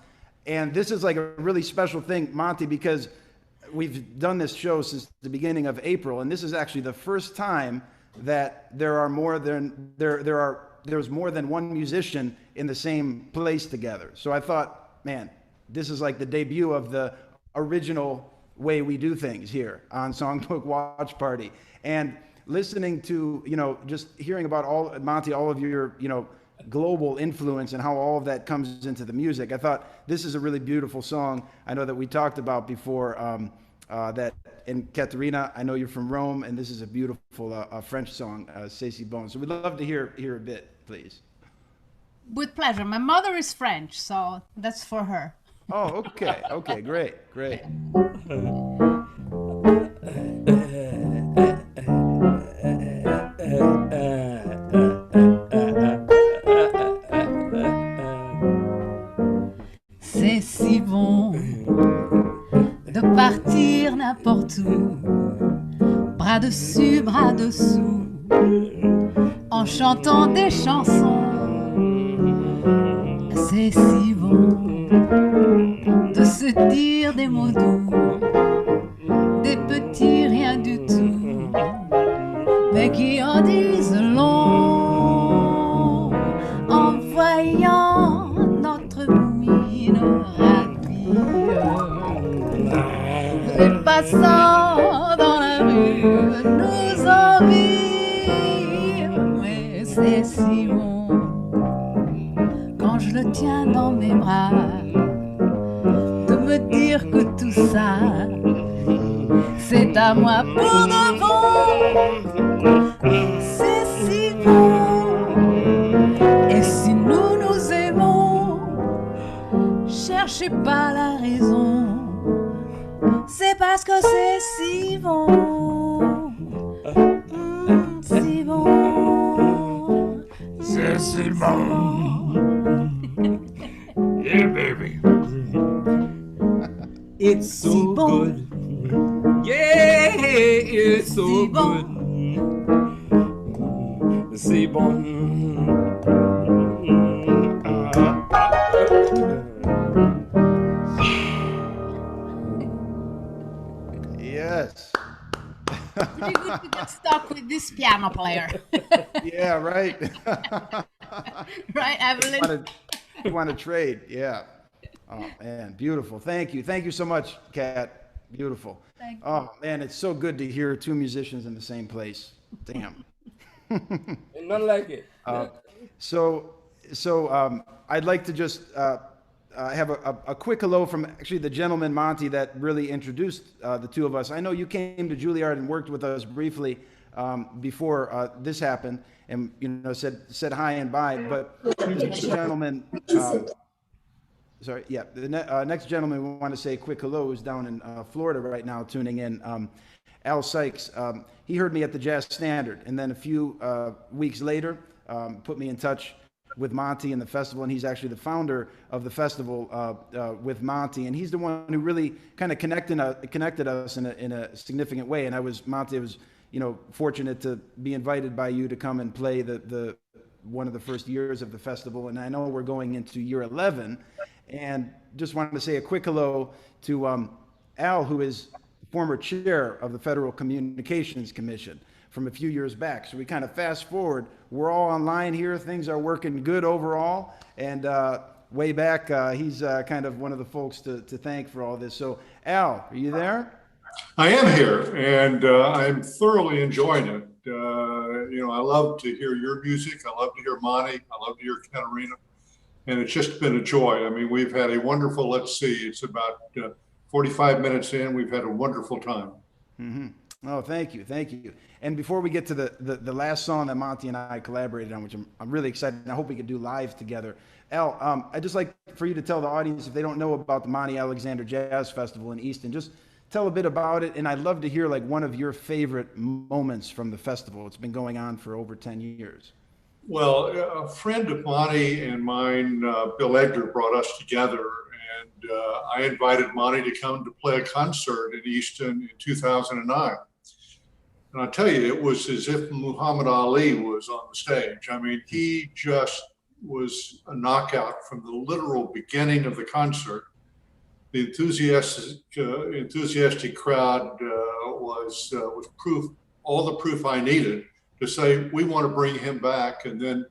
And this is like a really special thing, Monty, because we've done this show since the beginning of April, and this is actually the first time that there's more than one musician in the same place together. So I thought, man, this is like the debut of the original way we do things here on Songbook Watch Party. And listening to, just hearing about Monty, all of your, global influence and how all of that comes into the music, I thought this is a really beautiful song. I know that we talked about before that in Katerina, I know you're from Rome, and this is a beautiful French song, C'est si bon. So we'd love to hear a bit, please. With pleasure. My mother is French, so that's for her. Oh, okay. Okay, great. C'est si bon de partir n'importe où, bras dessus, bras dessous, en chantant des chansons. C'est si bon de se dire des mots doux, des petits rien du tout, mais qui en disent long, en voyant notre mine ravie. Les passants dans la rue nous envient, mais c'est si bon quand je le tiens dans mes bras, de me dire que tout ça, c'est à moi pour de bon. C'est si bon. Et si nous nous aimons, cherchez pas la raison, c'est parce que c'est si bon. Si bon. C'est si bon. Yeah, baby. It's so Si bon. good. Yeah, it's so Si bon. good. C'est bon. Yes. Pretty good to get stuck with this piano player. Yeah, right. Right, Evelyn? want to trade. Yeah. Oh, man, beautiful. Thank you so much, Kat. Beautiful. Thank you. Oh, man, it's so good to hear two musicians in the same place. Damn. And none like it. So I'd like to just have a quick hello from actually the gentleman, Monty, that really introduced the two of us. I know you came to Juilliard and worked with us briefly before this happened, and said hi and bye. But this gentleman, sorry, yeah, the next gentleman we want to say a quick hello is down in Florida right now, tuning in. Al Sykes. He heard me at the Jazz Standard, and then a few weeks later, put me in touch with Monty and the festival, and he's actually the founder of the festival with Monty, and he's the one who really kind of connected us in a significant way. And Monty, I was fortunate to be invited by you to come and play the one of the first years of the festival, and I know we're going into year 11, and just wanted to say a quick hello to Al, who is former chair of the Federal Communications Commission from a few years back. So we kind of fast forward, we're all online here, things are working good overall, and way back, he's kind of one of the folks to thank for all this. So Al, are you there? I am here, and I'm thoroughly enjoying it. I love to hear your music. I love to hear Monty. I love to hear Katarina. And it's just been a joy. I mean, we've had a wonderful, let's see, it's about 45 minutes in. We've had a wonderful time. Mm-hmm. Oh, thank you. Thank you. And before we get to the last song that Monty and I collaborated on, which I'm really excited, and I hope we could do live together. Al, I'd just like for you to tell the audience, if they don't know about the Monty Alexander Jazz Festival in Easton, just tell a bit about it. And I'd love to hear like one of your favorite moments from the festival. It's been going on for over 10 years. Well, a friend of Monty and mine, Bill Edgar, brought us together, and I invited Monty to come to play a concert in Easton in 2009. And I'll tell you, it was as if Muhammad Ali was on the stage. I mean, he just was a knockout from the literal beginning of the concert. The enthusiastic crowd was proof, all the proof I needed to say, we want to bring him back. And then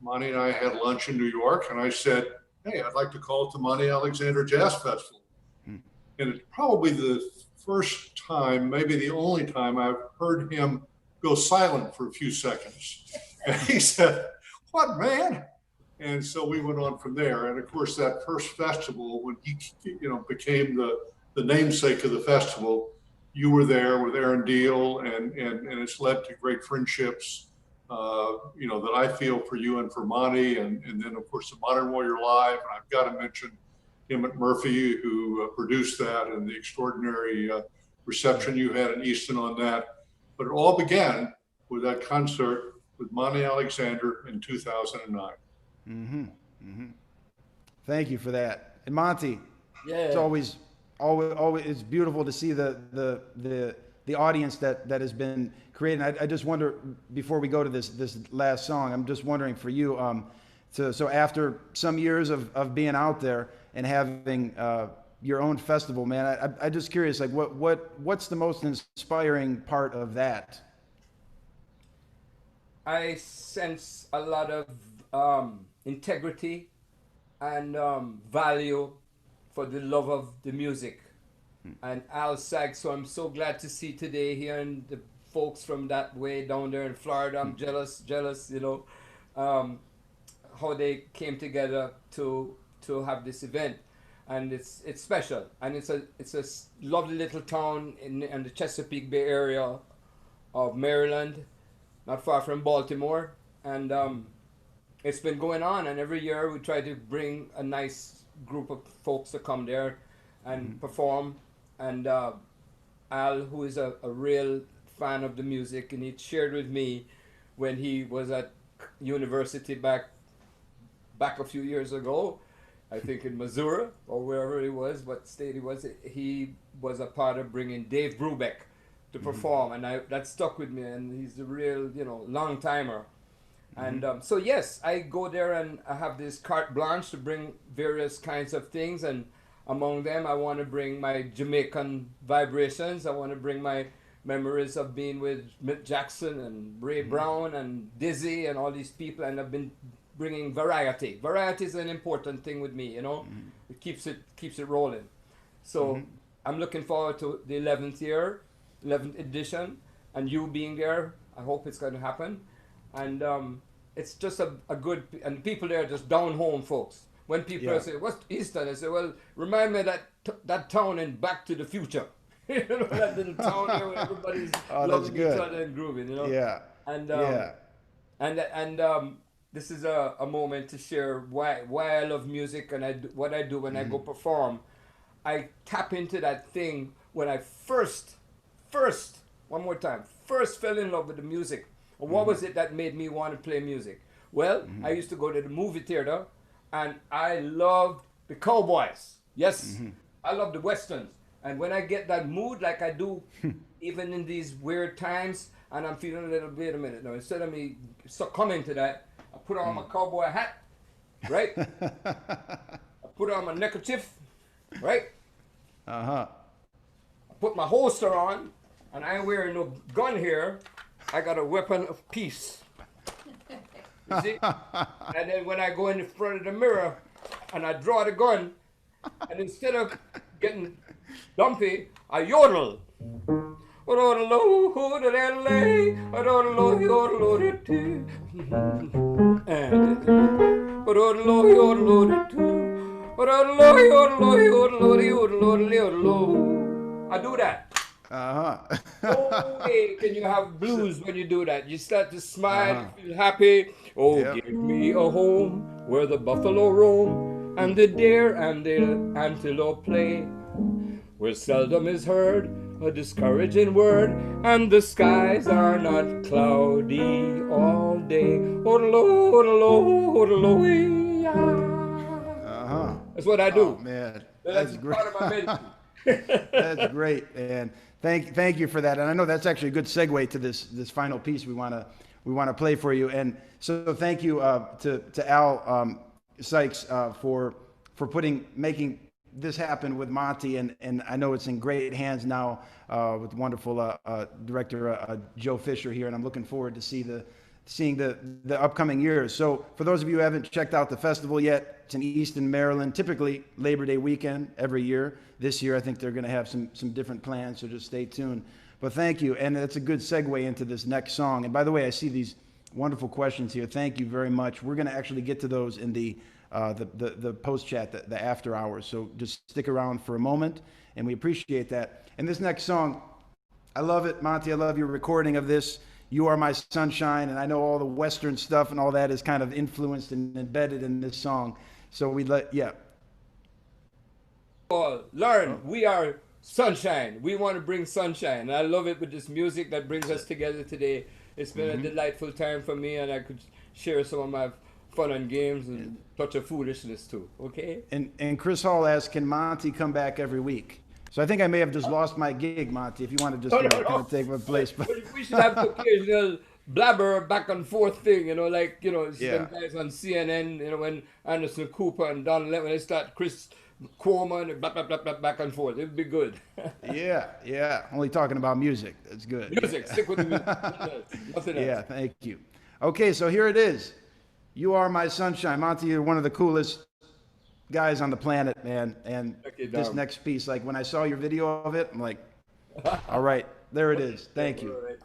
Monty and I had lunch in New York, and I said, hey, I'd like to call it the Monty Alexander Jazz Festival. And it's probably the first time, maybe the only time, I've heard him go silent for a few seconds. And he said, what, man? And so we went on from there. And of course, that first festival, when he became the namesake of the festival, you were there with Aaron Deal, and it's led to great friendships, that I feel for you and for Monty. And then, of course, the Modern Warrior Live. And I've got to mention Emmett Murphy, who produced that, and the extraordinary reception you had in Easton on that. But it all began with that concert with Monty Alexander in 2009. Mm-hmm. Mm-hmm. Thank you for that. And Monty, Yeah. it's always it's beautiful to see the audience that has been created. I just wonder, before we go to this last song, I'm just wondering for you, so after some years of being out there and having your own festival, man, I'm just curious, like what's the most inspiring part of that? I sense a lot of integrity and value for the love of the music. And Al Sag, so I'm so glad to see today here and the folks from that way down there in Florida. I'm jealous, how they came together to have this event. And it's special, and it's a lovely little town in the Chesapeake Bay area of Maryland, not far from Baltimore. And it's been going on, and every year we try to bring a nice group of folks to come there and perform. And Al, who is a real fan of the music, and he shared with me when he was at university back a few years ago, I think in Missouri or wherever he was, what state he was a part of bringing Dave Brubeck to perform, and that stuck with me, and he's a real, long timer. And so yes, I go there and I have this carte blanche to bring various kinds of things, and among them I want to bring my Jamaican vibrations. I want to bring my memories of being with Mick Jackson and Ray Brown and Dizzy and all these people, and I've been bringing variety. Variety is an important thing with me, It keeps it rolling. So I'm looking forward to the 11th edition, and you being there. I hope it's going to happen. And it's just a good, and people there are just down home folks. When people say, what's Easton? I say, well, remind me of that town in Back to the Future. That little town there where everybody's loving each other and grooving, Yeah. And this is a moment to share why I love music and what I do when I go perform. I tap into that thing when I first fell in love with the music. What was it that made me want to play music? Well, I used to go to the movie theater, and I loved the cowboys. Yes, I love the westerns. And when I get that mood, like I do, even in these weird times, and I'm feeling a little, wait a minute now, instead of me succumbing to that, I put on my cowboy hat, right? I put on my neckerchief, right? Uh-huh. I put my holster on, and I ain't wearing no gun here. I got a weapon of peace. You see? And then when I go in front of the mirror and I draw the gun, and instead of getting dumpy, I yodel. I do that. Uh-huh. No way can you have blues when you do that. You start to smile, you feel happy. Oh, Yep. give me a home where the buffalo roam and the deer and the antelope play, where seldom is heard a discouraging word, and the skies are not cloudy all day. Odelo, odelo, odelo, yeah. Uh-huh. That's what I do. Oh, man. That's That's great. part of my medicine. That's great, man. Thank you for that. And I know that's actually a good segue to this final piece we want to play for you. And so thank you to Al Sykes for making this happen with Monty. And I know it's in great hands now with wonderful director Joe Fisher here. And I'm looking forward to seeing the upcoming years. So for those of you who haven't checked out the festival yet, it's in Easton, Maryland, typically Labor Day weekend every year. This year, I think they're going to have some different plans, so just stay tuned. But thank you, and that's a good segue into this next song. And by the way, I see these wonderful questions here. Thank you very much. We're going to actually get to those in the post chat, the after hours. So just stick around for a moment, and we appreciate that. And this next song, I love it, Monty. I love your recording of this. You Are My Sunshine, and I know all the Western stuff and all that is kind of influenced and embedded in this song. So Learn, we are sunshine. We want to bring sunshine. And I love it with this music that brings us together today. It's been a delightful time for me, and I could share some of my fun and games and touch of foolishness too. Okay? And Chris Hall asks, can Monty come back every week? So I think I may have just lost my gig, Monty, if you want to just kind of take my place. But We should have the occasional blabber back and forth thing, like, Yeah. some guys on CNN, when Anderson Cooper and Don Lemon, they start Chris Cuomo and blah, blah, blah, blah, back and forth. It'd be good. yeah. Only talking about music. That's good. Music, stick with the music. Nothing else. Yeah, thank you. Okay, so here it is. You Are My Sunshine. Monty, you're one of the coolest guys on the planet, man. And Okay, this Dom. next piece, like when I saw your video of it, I'm like, all right, there it is. Thank you. All right.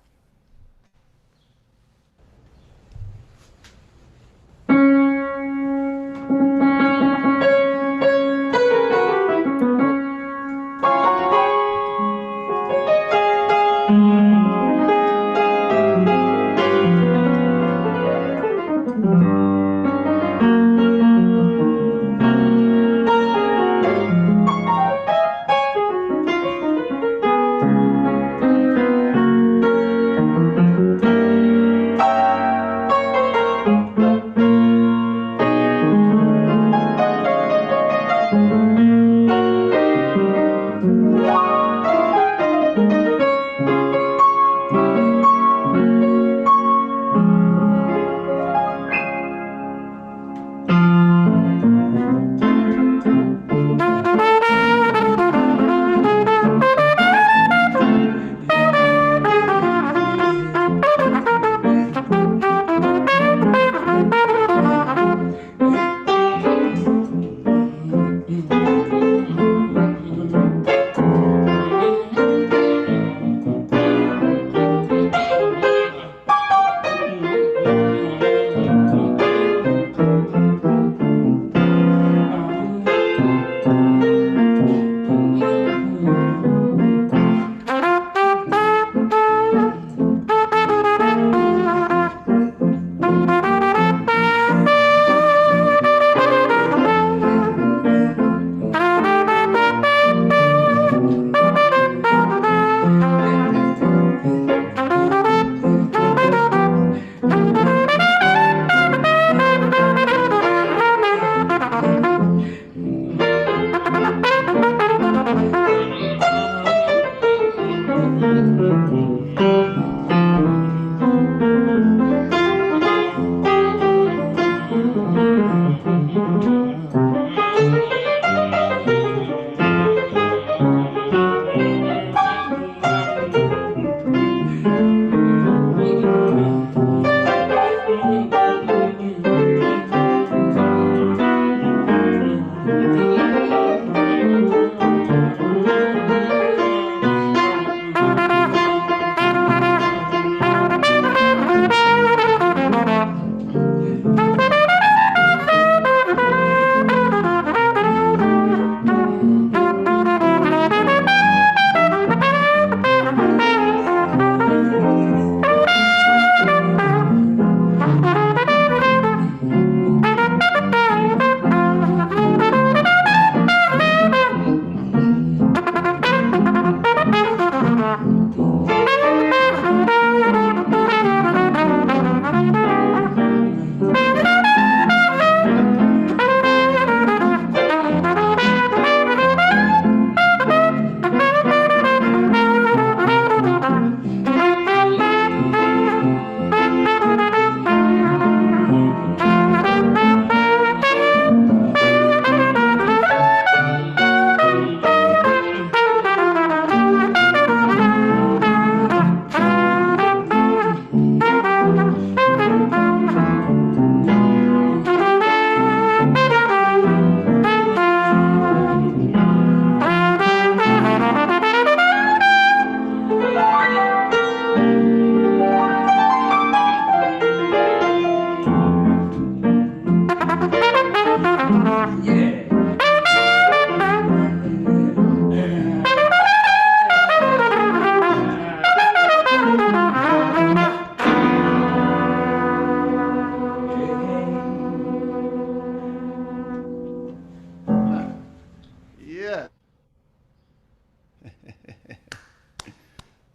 Yeah.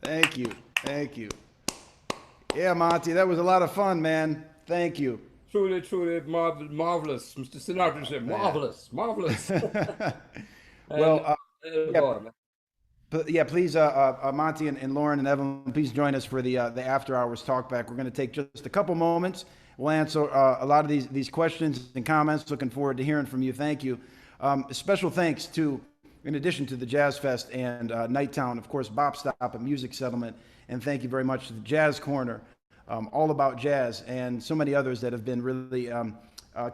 Thank you. Thank you. Yeah, Monty, that was a lot of fun, man. Thank you. Truly, truly marvelous. Mr. Sinatra said, marvelous, marvelous. Well, And, yeah. man. Yeah, please, Monty and Lauren and Evelyn, please join us for the after hours talk back. We're going to take just a couple moments. We'll answer a lot of these questions and comments. Looking forward to hearing from you. Thank you. Special thanks to, in addition to the Jazz Fest and Nighttown, of course, Bop Stop and Music Settlement. And thank you very much to the Jazz Corner, All About Jazz, and so many others that have been really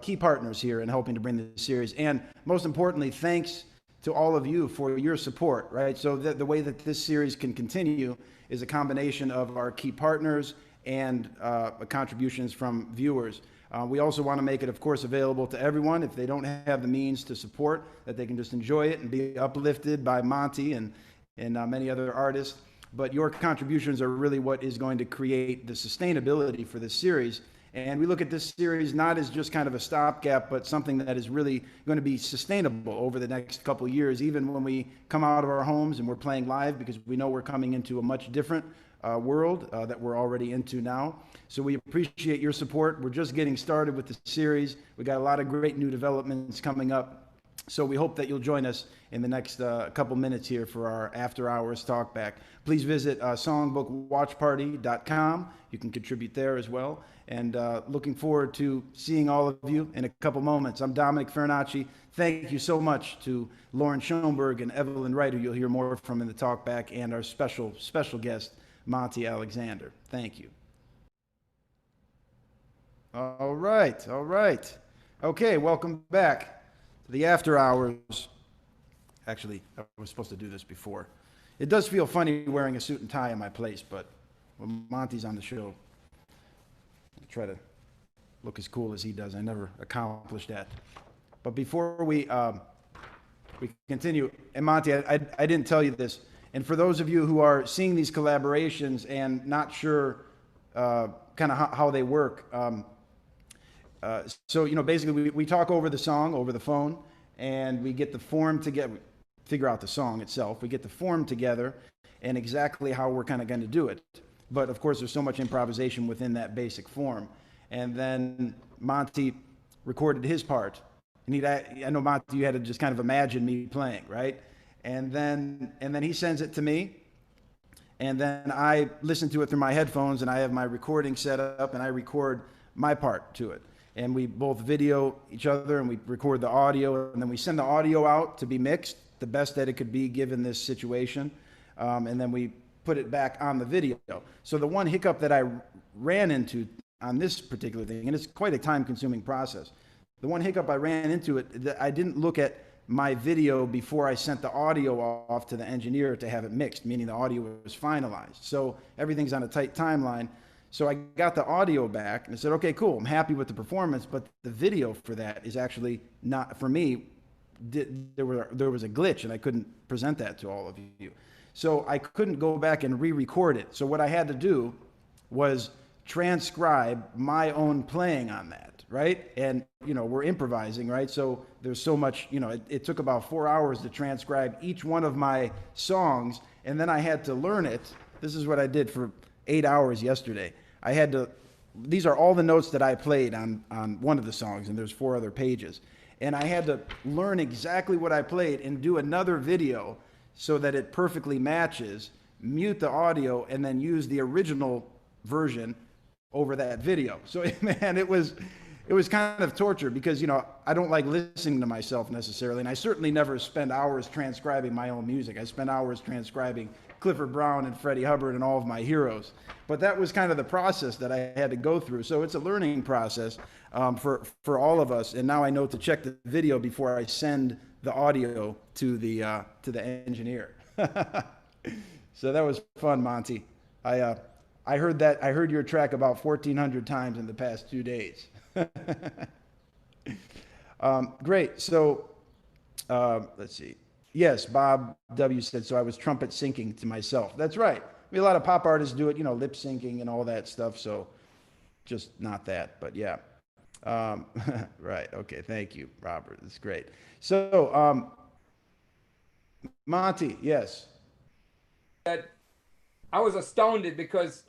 key partners here in helping to bring this series. And most importantly, thanks to all of you for your support, right? So the way that this series can continue is a combination of our key partners and contributions from viewers. We also want to make it, of course, available to everyone. If they don't have the means to support, that they can just enjoy it and be uplifted by Monty and many other artists. But your contributions are really what is going to create the sustainability for this series. And we look at this series not as just kind of a stopgap, but something that is really going to be sustainable over the next couple of years, even when we come out of our homes and we're playing live, because we know we're coming into a much different world that we're already into now. So we appreciate your support. We're just getting started with the series. We got a lot of great new developments coming up. So we hope that you'll join us in the next couple minutes here for our after hours talk back. Please visit songbookwatchparty.com. You can contribute there as well. And looking forward to seeing all of you in a couple moments. I'm Dominic Farinacci. Thank you so much to Lauren Schoenberg and Evelyn Wright, who you'll hear more from in the talk back, and our special guest, Monty Alexander. Thank you. All right. Okay, welcome back. The after hours. Actually, I was supposed to do this before. It does feel funny wearing a suit and tie in my place, but when Monty's on the show, I try to look as cool as he does. I never accomplished that. But before we continue, and Monty, I didn't tell you this, and for those of you who are seeing these collaborations and not sure kind of how they work, so, basically we talk over the song, over the phone, and we get the form together, figure out the song itself. We get the form together and exactly how we're kind of going to do it. But of course, there's so much improvisation within that basic form. And then Monty recorded his part. And I know, Monty, you had to just kind of imagine me playing, right? And then he sends it to me. And then I listen to it through my headphones, and I have my recording set up, and I record my part to it. and we both video each other and we record the audio, and then we send the audio out to be mixed the best that it could be given this situation, and then we put it back on the video. So the one hiccup that I ran into on this particular thing, and it's quite a time-consuming process, the one hiccup I ran into it, I didn't look at my video before I sent the audio off to the engineer to have it mixed, meaning the audio was finalized. So everything's on a tight timeline. So I got the audio back and I said, okay, cool, I'm happy with the performance, but the video for that is actually not, for me, there was a glitch and I couldn't present that to all of you. So I couldn't go back and re-record it. So what I had to do was transcribe my own playing on that, right? And, you know, we're improvising, right? So there's so much, you know, it took about 4 hours to transcribe each one of my songs, and then I had to learn it. This is what I did for 8 hours yesterday. I had to, these are all the notes that I played on one of the songs, and there's 4 other pages. And I had to learn exactly what I played and do another video so that it perfectly matches, mute the audio, and then use the original version over that video. So, man, it was kind of torture because, you know, I don't like listening to myself necessarily, and I certainly never spend hours transcribing my own music. I spend hours transcribing Clifford Brown and Freddie Hubbard and all of my heroes. But that was kind of the process that I had to go through. So it's a learning process for all of us. And now I know to check the video before I send the audio to the engineer. So that was fun, Monty. I heard your track about 1,400 times in the past 2 days. Great. So let's see. Yes, Bob W. said, so I was trumpet syncing to myself. That's right. I mean, a lot of pop artists do it, you know, lip syncing and all that stuff. So just not that, but yeah. Right. Okay. Thank you, Robert. That's great. So, Monty, yes. I was astounded because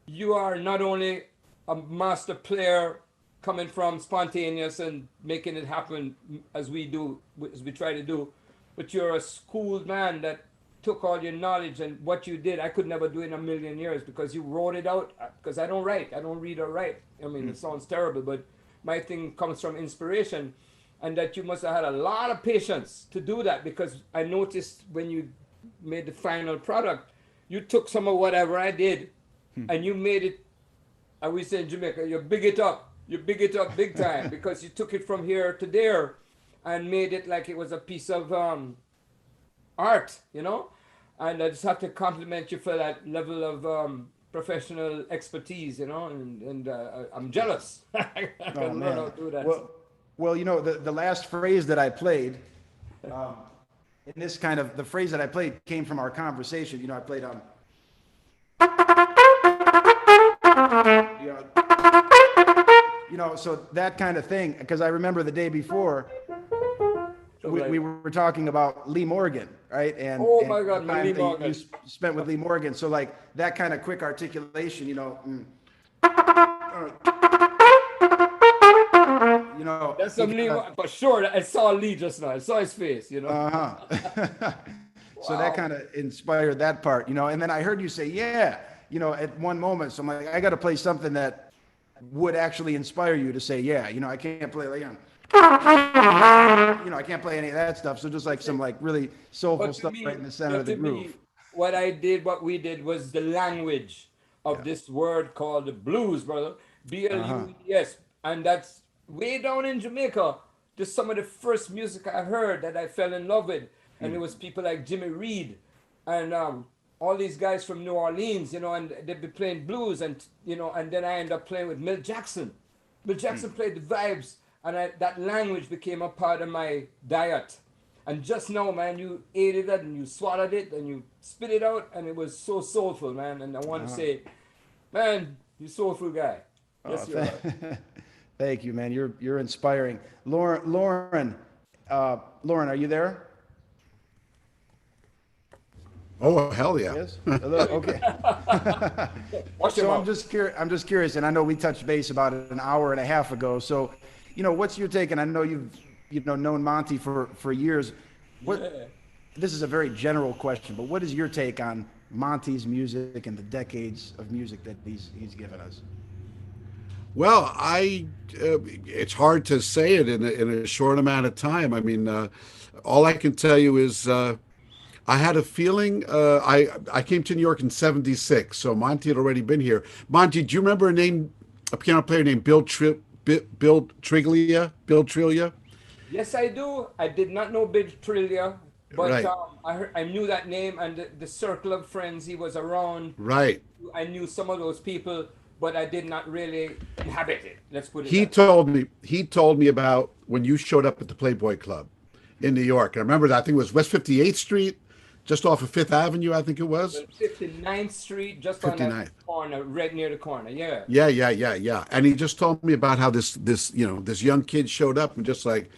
you are not only a master player coming from spontaneous and making it happen as we do, as we try to do, but you're a schooled man that took all your knowledge and what you did. I could never do it in a million years because you wrote it out, because I don't write. I don't read or write. I mean, it sounds terrible, but my thing comes from inspiration, and that you must have had a lot of patience to do that, because I noticed when you made the final product, you took some of whatever I did and you made it, as we say in Jamaica, you big it up big time because you took it from here to there and made it like it was a piece of art, you know? And I just have to compliment you for that level of professional expertise, you know, and I'm jealous. I can learn how to do that. Well, you know, the last phrase that I played, in this kind of, the phrase that I played came from our conversation. You know, I played you know, so that kind of thing, because I remember the day before, we were talking about Lee Morgan, right? And oh my God, Lee Morgan. You spent with Lee Morgan. So like that kind of quick articulation, you know. You know. That's some Lee, for sure. I saw Lee just now. I saw his face, you know. So that kind of inspired that part, you know. And then I heard you say, yeah, you know, at one moment. So I'm like, I got to play something that would actually inspire you to say, yeah, you know, I can't play like, you know, I can't play any of that stuff. So just like some like really soulful stuff right in the center of the groove. What we did was the language of this word called the blues, brother. B-L-U-E-S. And that's way down in Jamaica. Just some of the first music I heard that I fell in love with. And it was people like Jimmy Reed and all these guys from New Orleans, you know, and they'd be playing blues, and, you know, and then I ended up playing with Milt Jackson. Milt Jackson played the vibes. And that language became a part of my diet. And just now, man, you ate it and you swallowed it and you spit it out, and it was so soulful, man. And I want to say, man, you're a soulful guy. Yes, you are. Thank you, man. You're inspiring. Lauren, are you there? Oh, hell yeah. Yes. Hello? Okay. So I'm just curious, and I know we touched base about an hour and a half ago. So, you know, what's your take? And I know you've known Monty for years. This is a very general question, but what is your take on Monty's music and the decades of music that he's given us? Well, it's hard to say it in a short amount of time. I mean, all I can tell you is I had a feeling. I came to New York in '76, so Monty had already been here. Monty, do you remember a piano player named Bill Triglia? Bill Trillia? Yes, I do. I did not know Big Trillia, but Right, I knew that name and the circle of friends he was around. right. I knew some of those people, but I did not really inhabit it. Let's put it He that way. told me about when you showed up at the Playboy Club in New York. And I remember that, I think it was West 58th Street, just off of Fifth Avenue, I think it was. 59th Street, just on that 59th. corner, right near the corner. Yeah. Yeah. And he just told me about how this young kid showed up and just like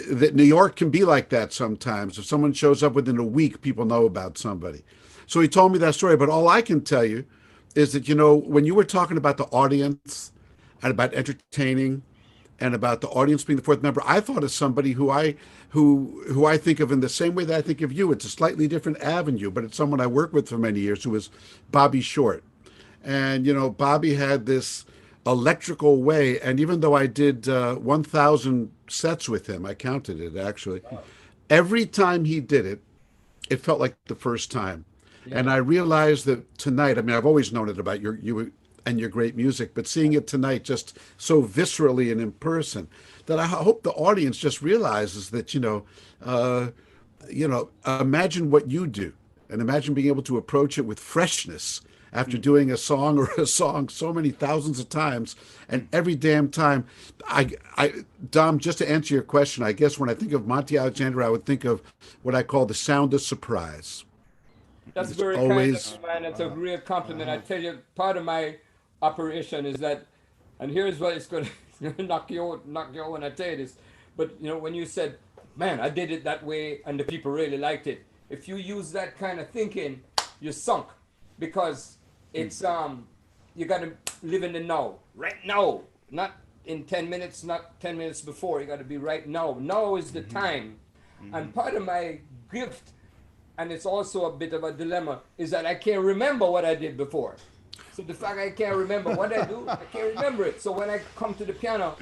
that New York can be like that sometimes. If someone shows up within a week, people know about somebody. So he told me that story. But all I can tell you is that, when you were talking about the audience and about entertaining and about the audience being the fourth member, I thought of somebody who I think of in the same way that I think of you. It's a slightly different avenue, but it's someone I worked with for many years, who was Bobby Short. And Bobby had this electrical way, and even though I did 1,000 sets with him, I counted it actually. Every time he did it, it felt like the first time. And Yeah. I realized that tonight, I mean, I've always known it about you and your great music, but seeing it tonight just so viscerally and in person, that I hope the audience just realizes that, imagine what you do and imagine being able to approach it with freshness after doing a song or a song so many thousands of times, and every damn time. Dom, just to answer your question, I guess when I think of Monty Alexander, I would think of what I call the sound of surprise. That's It's very kind of always, you, man. That's a real compliment. I tell you, part of my operation is that, and here's what it's going to knock you out when I tell you this. But when you said, "Man, I did it that way," and the people really liked it. If you use that kind of thinking, you're sunk, because it's you got to live in the now, right now, not in 10 minutes, not 10 minutes before. You got to be right now. Now is the time, and part of my gift, and it's also a bit of a dilemma, is that I can't remember what I did before. So the fact I can't remember what I do, I can't remember it. So when I come to the piano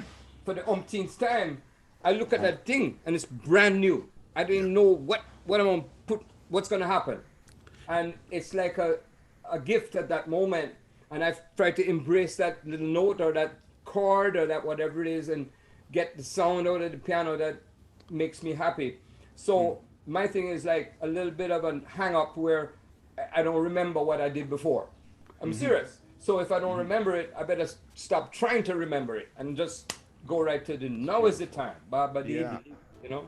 for the umpteenth time, I look at that thing and it's brand new. I don't even know what I'm gonna put, what's gonna happen, and it's like a gift at that moment. And I've tried to embrace that little note or that chord or that whatever it is, and get the sound out of the piano that makes me happy. So my thing is like a little bit of a hang up where I don't remember what I did before. I'm serious. So if I don't remember it, I better stop trying to remember it and just go right to the now is the time. Yeah. You know?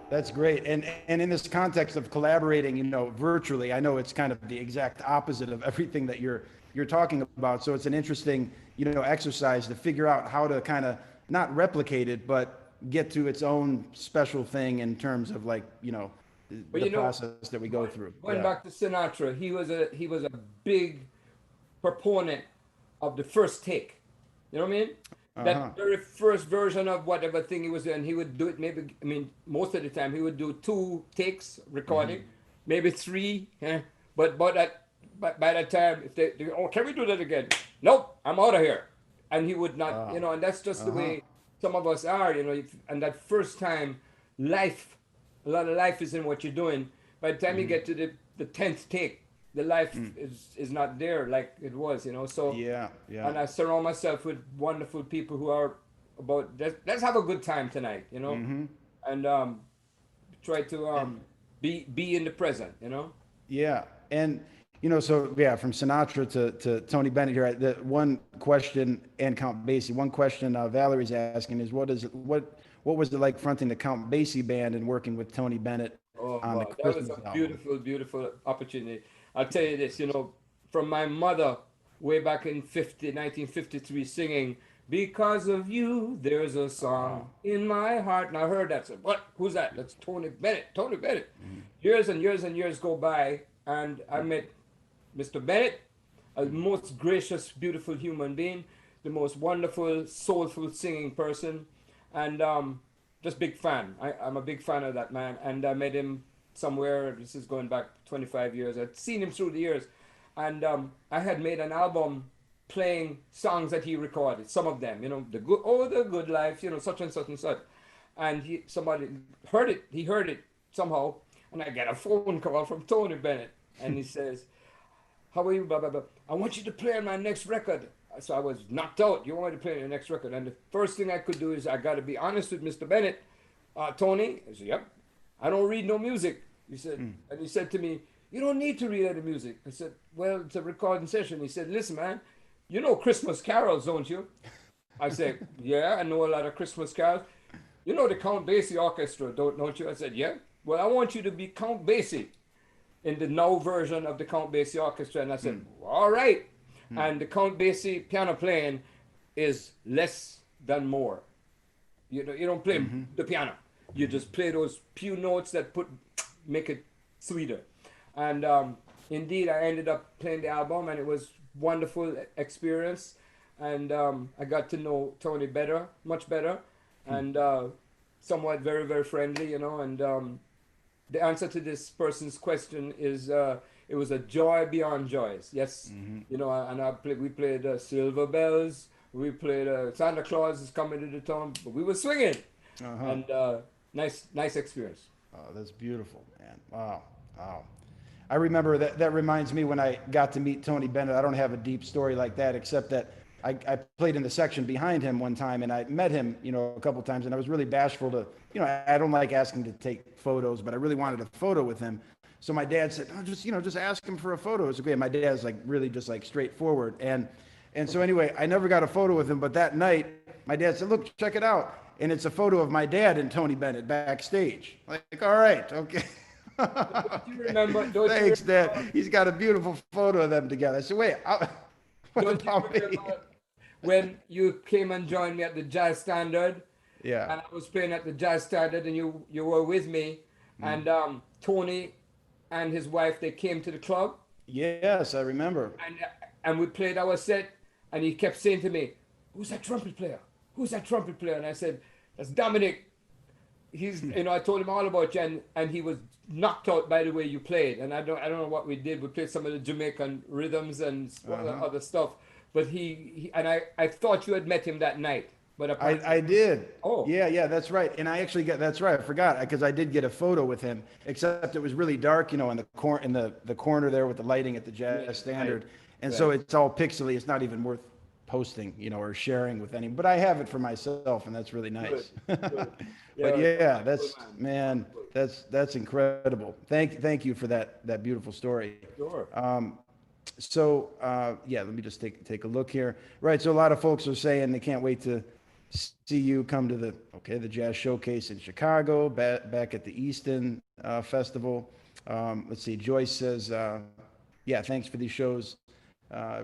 That's great. And in this context of collaborating, virtually, I know it's kind of the exact opposite of everything that you're talking about. So it's an interesting, exercise to figure out how to kind of not replicate it, but get to its own special thing in terms of like, But the process that we go through. Going Yeah. back to Sinatra, he was a big proponent of the first take. You know what I mean? That very first version of whatever thing he was doing, he would do it maybe, I mean, most of the time he would do 2 takes recording, maybe 3. But by that time, if they oh, can we do that again? Nope, I'm out of here. And he would not, and that's just the way some of us are, and that first time, a lot of life is in what you're doing. By the time you get to the 10th take, the life is not there like it was, So Yeah. and Yeah. I surround myself with wonderful people who are about let's have a good time tonight, and try to be in the present, Yeah. And, so yeah, from Sinatra to Tony Bennett here, the one question, and Count Basie, one question Valerie's asking is what was it like fronting the Count Basie band and working with Tony Bennett Oh on the wow, that was Christmas a album? beautiful, beautiful opportunity. I'll tell you this, from my mother way back in 1953 singing, "Because of you, there's a song in my heart." And I heard that. Said, "What? Who's that?" "That's Tony Bennett. Tony Bennett." Years and years and years go by, and I met Mr. Bennett, a most gracious, beautiful human being, the most wonderful, soulful singing person, and just big fan. I'm a big fan of that man, and I met him somewhere. This is going back 25 years. I'd seen him through the years, and I had made an album playing songs that he recorded, some of them, the good life, such and such and such. And somebody heard it, he heard it somehow, and I get a phone call from Tony Bennett, and he says, how are you, blah, blah, blah. I want you to play on my next record. So I was knocked out. You want me to play on your next record? And the first thing I could do is I got to be honest with Mr. Bennett. Tony, I said, yep, I don't read no music. He said, and he said to me, you don't need to read any music. I said, well, it's a recording session. He said, listen, man, you know Christmas carols, don't you? I said, yeah, I know a lot of Christmas carols. You know the Count Basie Orchestra, don't you? I said, yeah. Well, I want you to be Count Basie in the now version of the Count Basie Orchestra. And I said, all right. And the Count Basie piano playing is less than more. You don't play the piano. You just play those few notes that make it sweeter. And indeed, I ended up playing the album, and it was wonderful experience. And I got to know Tony better, much better, and somewhat very, very friendly, And the answer to this person's question is it was a joy beyond joys. Yes, and we played Silver Bells. We played Santa Claus is coming to the town, but we were swinging, and nice experience. Oh, that's beautiful, man. Wow. I remember that reminds me when I got to meet Tony Bennett. I don't have a deep story like that, except that I played in the section behind him one time, and I met him, a couple times, and I was really bashful to, I don't like asking to take photos, but I really wanted a photo with him. So my dad said, oh, just ask him for a photo. It's okay. My dad's really just straightforward. And so anyway, I never got a photo with him, but that night my dad said, look, check it out. And it's a photo of my dad and Tony Bennett backstage. All right, okay. Don't you remember? Thanks, Dad. He's got a beautiful photo of them together. I said, wait, what about me? When you came and joined me at the Jazz Standard, yeah, and I was playing at the Jazz Standard, and you were with me, and Tony and his wife, they came to the club. Yes, I remember. And we played our set, and he kept saying to me, "Who's that trumpet player? Who's that trumpet player?" And I said, "That's Dominic. He's, I told him all about you, and he was knocked out by the way you played. And I don't know what we did. We played some of the Jamaican rhythms and other stuff. But I thought you had met him that night. But I did. Oh, yeah, that's right. And I actually that's right. I forgot because I did get a photo with him. Except it was really dark, in the corner there with the lighting at the Jazz Standard, and so it's all pixely. It's not even worth posting, or sharing with anyone. But I have it for myself, and that's really nice. Good. But yeah, that's incredible. Thank you for that beautiful story. Sure. Let me just take a look here. Right, so a lot of folks are saying they can't wait to see you come to the Jazz Showcase in Chicago, back at the Easton Festival. Let's see, Joyce says, thanks for these shows.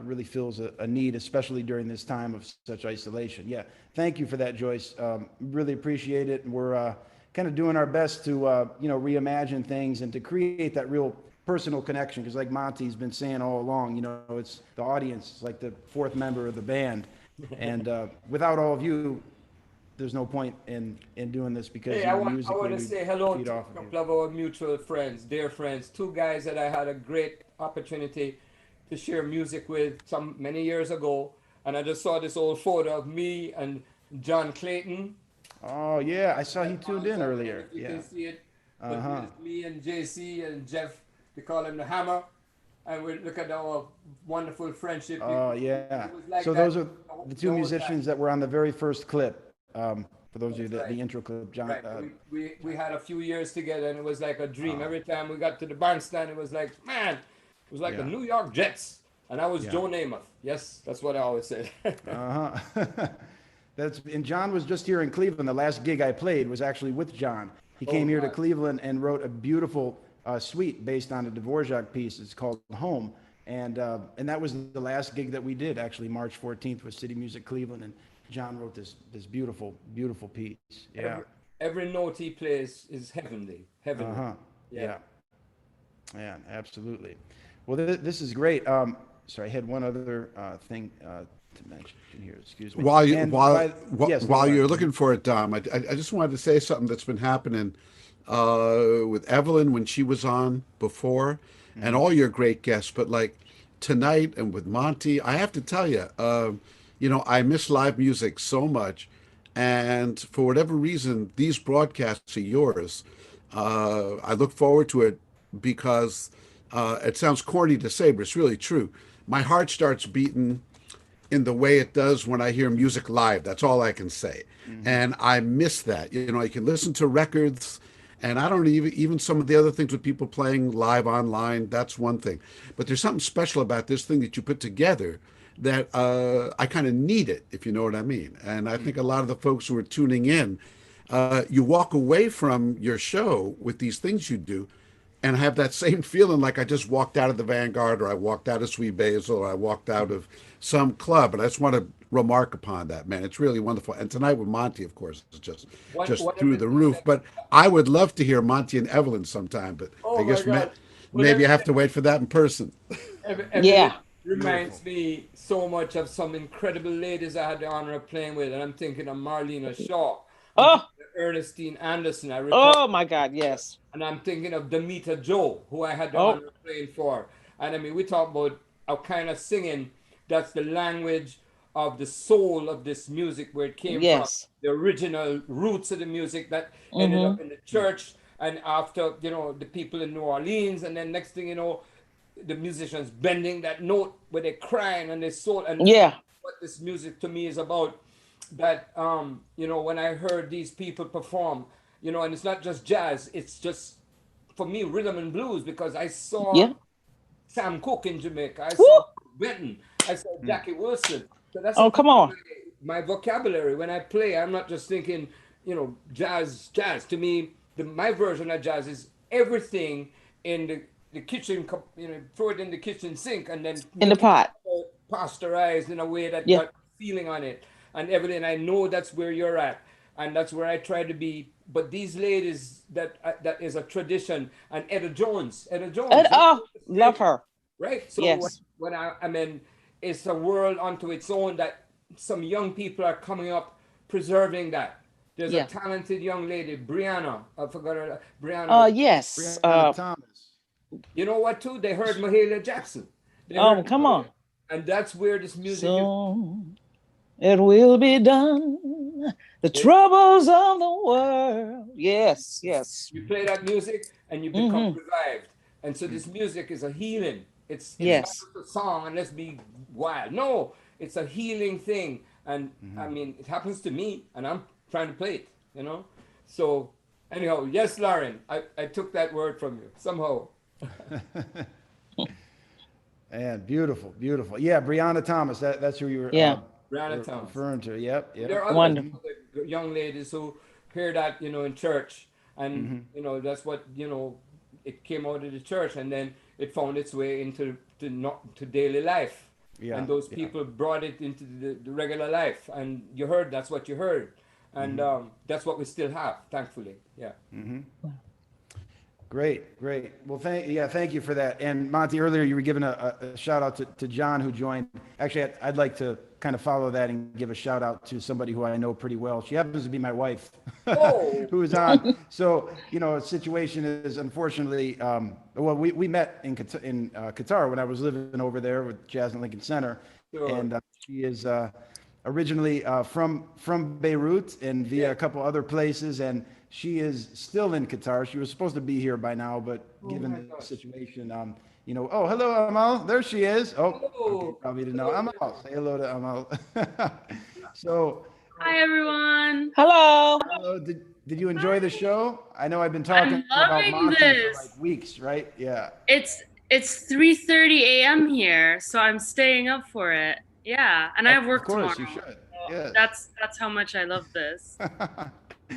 Really feels a need, especially during this time of such isolation. Yeah, thank you for that, Joyce. Really appreciate it. And we're kind of doing our best to, reimagine things and to create that real personal connection. Because like Monty's been saying all along, it's the audience, it's like the fourth member of the band. And without all of you, there's no point in doing this because I want musically to say hello to a couple of our mutual friends, dear friends, two guys that I had a great opportunity to share music with many years ago. And I just saw this old photo of me and John Clayton. Oh yeah, I saw he tuned in earlier. You can see it. But it's me and JC and Jeff, they call him the Hammer. And we look at our wonderful friendship. Oh yeah. So those are the two musicians that were on the very first clip. For those of you that the intro clip, John. Right. We had a few years together, and it was like a dream. Every time we got to the bandstand, it was like, man, it was like the New York Jets, and I was Joe Namath. Yes, that's what I always say. And John was just here in Cleveland. The last gig I played was actually with John. He came here to Cleveland and wrote a beautiful suite based on a Dvorak piece. It's called Home, and that was the last gig that we did. Actually, March 14th was City Music Cleveland, and John wrote this beautiful piece. Yeah. Every note he plays is heavenly. Yeah, absolutely. Well, this is great. Sorry, I had one other thing to mention here. Excuse me. While you're looking for it, Dom, I just wanted to say something that's been happening with Evelyn when she was on before, and all your great guests. But tonight and with Monty. I have to tell you, I miss live music so much. And for whatever reason, these broadcasts are yours. I look forward to it because it sounds corny to say, but it's really true. My heart starts beating in the way it does when I hear music live. That's all I can say. And I miss that. I can listen to records, and I don't even some of the other things with people playing live online. That's one thing, but there's something special about this thing that you put together that I kind of need it, if you know what I mean. And I think a lot of the folks who are tuning in, you walk away from your show with these things you do, and have that same feeling like I just walked out of the Vanguard, or I walked out of Sweet Basil, or I walked out of some club. And I just want to remark upon that, man. It's really wonderful. And tonight with Monty, of course, is just through the roof. But I would love to hear Monty and Evelyn sometime, but Oh I my guess God. maybe I have to wait for that in person. Yeah. Reminds me so much of some incredible ladies I had the honor of playing with, and I'm thinking of Marlena Shaw, Oh, Ernestine Anderson. I recall, oh my God, yes. and I'm thinking of Demita Joe, who I had the Oh, honor of playing for. And I mean, we talk about a kind of singing that's the language of the soul of this music, where it came from, yes. the original roots of the music that ended Mm-hmm. up in the church, and after, the people in New Orleans, and then next thing you know, the musicians bending that note where they're crying and their soul. And Yeah. what this music to me is about, that when I heard these people perform, and it's not just jazz, it's just, for me, rhythm and blues, because I saw Yeah. Sam Cooke in Jamaica, I Woo! saw Benton, I saw Jackie Wilson. So that's a Oh, part come of on. my vocabulary. When I play, I'm not just thinking, jazz. To me, my version of jazz is everything in the kitchen, throw it in the kitchen sink, and then In the make it pot. pasteurized in a way that Yeah. got feeling on it. And Evelyn, I know that's where you're at, and that's where I try to be. But these ladies, that is a tradition. And Etta And Jones, oh, love her. right? So Yes. when I mean, it's a world unto its own, that some young people are coming up preserving that. There's a Yeah. talented young lady, Brianna. I forgot her. Brianna. Yes. Brianna Thomas. You know what? Too, they heard Mahalia Jackson. They Oh, heard, come on. and that's where this music is. Soon it will be done. The troubles of the world. Yes. Yes. You play that music and you become Mm-hmm. revived. And so this music is a healing. It's not Yes. just a song and let's be wild. No, it's a healing thing. And I mean, it happens to me, and I'm trying to play it. So anyhow, yes, Lauren, I took that word from you somehow. And beautiful, beautiful. Yeah, Brianna Thomas. That's who you were, Yeah. Brianna Thomas. referring to. Yep, There yep. are other Wonderful. young ladies who hear that, in church, and that's what it came out of the church, and then it found its way into to daily life, Yeah, and those yeah. people brought it into the regular life, and you heard that's what you heard, and that's what we still have, thankfully. Yeah. Great, great. Well, thank you for that. And Monty, earlier you were giving a shout out to John, who joined. Actually, I'd like to kind of follow that and give a shout out to somebody who I know pretty well. She happens to be my wife, Oh. who is on. So, a situation is, unfortunately, well, we met in Qatar when I was living over there with Jazz and Lincoln Center. Sure. And she is originally from Beirut and via a couple other places, and she is still in Qatar. She was supposed to be here by now, but given my the gosh. situation, oh, hello, Amal. There she is. Oh, Hello. okay, probably didn't know. Amal, say hello to Amal. So, Hi everyone. Hello. hello. Did you enjoy the show? I know I've been talking about loving Monty this. for like weeks, right? Yeah. It's 3:30 a.m. here, so I'm staying up for it. Yeah, and I have work Of course, tomorrow. you should. So Yes. That's how much I love this.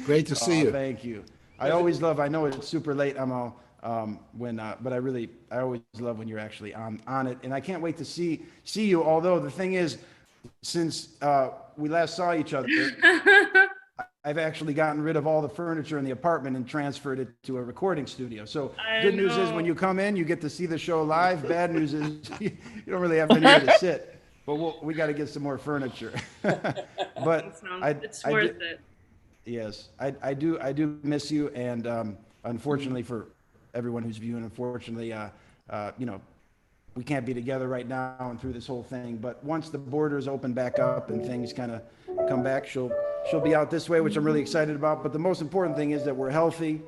Great to see you. Thank you. I always love. I know it's super late, Amal. But I always love when you're actually on it, and I can't wait to see you. Although the thing is, since we last saw each other, I've actually gotten rid of all the furniture in the apartment and transferred it to a recording studio. So I good news is know. when you come in, you get to see the show live. Bad news is you don't really have anywhere to sit. But we got to get some more furniture. But It's worth it. yes, I do miss you, and unfortunately for everyone who's viewing, unfortunately, we can't be together right now and through this whole thing. But once the borders open back up and things kind of come back, she'll be out this way, which I'm really excited about. But the most important thing is that we're healthy,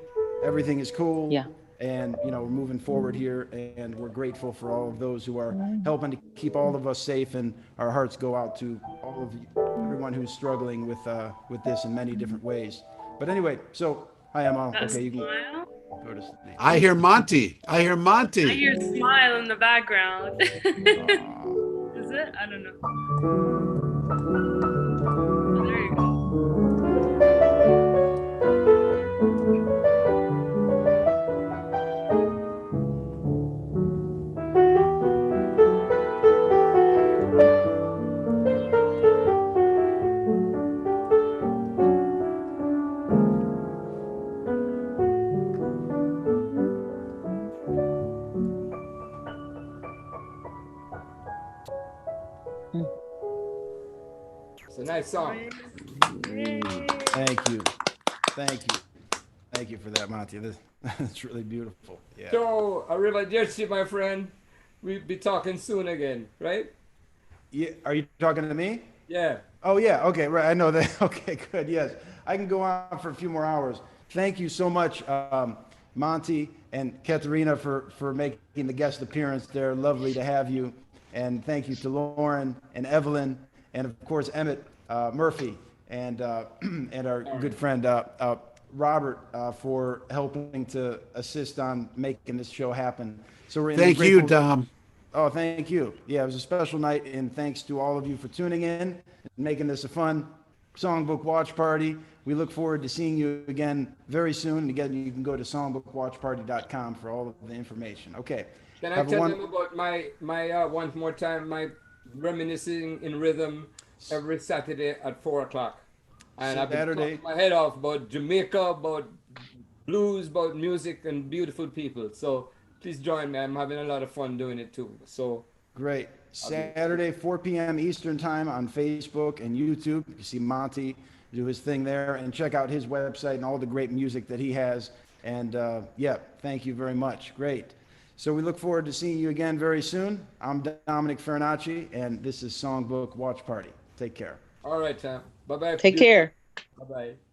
everything is cool. Yeah. And, you know, we're moving forward here, and we're grateful for all of those who are helping to keep all of us safe, and our hearts go out to all of everyone who's struggling with this in many different ways. But anyway, so hi, Emma. That Okay, you can smile? go to sleep. I hear Monty. I hear I Monty. hear smile in the background. Is it? I don't know. Oh, there you go. It's a nice song. Yay. Thank you. Thank you. Thank you for that, Monty. That's really beautiful. Yeah. So, arrivederci, my friend. We'll be talking soon again, right? Yeah. Are you talking to me? Yeah. Oh, yeah. Okay. Right. I know that. Okay, good. Yes. I can go on for a few more hours. Thank you so much, Monty and Katerina, for making the guest appearance. They're lovely to have you. And thank you to Lauren and Evelyn, and of course, Emmett Murphy, and and our good friend Robert for helping to assist on making this show happen. So we're Thank you, grateful- Dom. Oh, thank you. Yeah, it was a special night, and thanks to all of you for tuning in and making this a fun Songbook Watch Party. We look forward to seeing you again very soon. And again, you can go to songbookwatchparty.com for all of the information. Okay. Can I Have a tell one- them about my one more time, my reminiscing in rhythm every Saturday at 4 o'clock. And I've been Saturday. talking my head off about Jamaica, about blues, about music and beautiful people. So please join me. I'm having a lot of fun doing it too. So Great. Saturday, 4 p.m. Eastern Time on Facebook and YouTube. You see Monty do his thing there, and check out his website and all the great music that he has. And yeah, thank you very much. Great. So we look forward to seeing you again very soon. I'm Dominic Farinacci, and this is Songbook Watch Party. Take care. all right, Tom. Bye bye. Take care. Bye bye.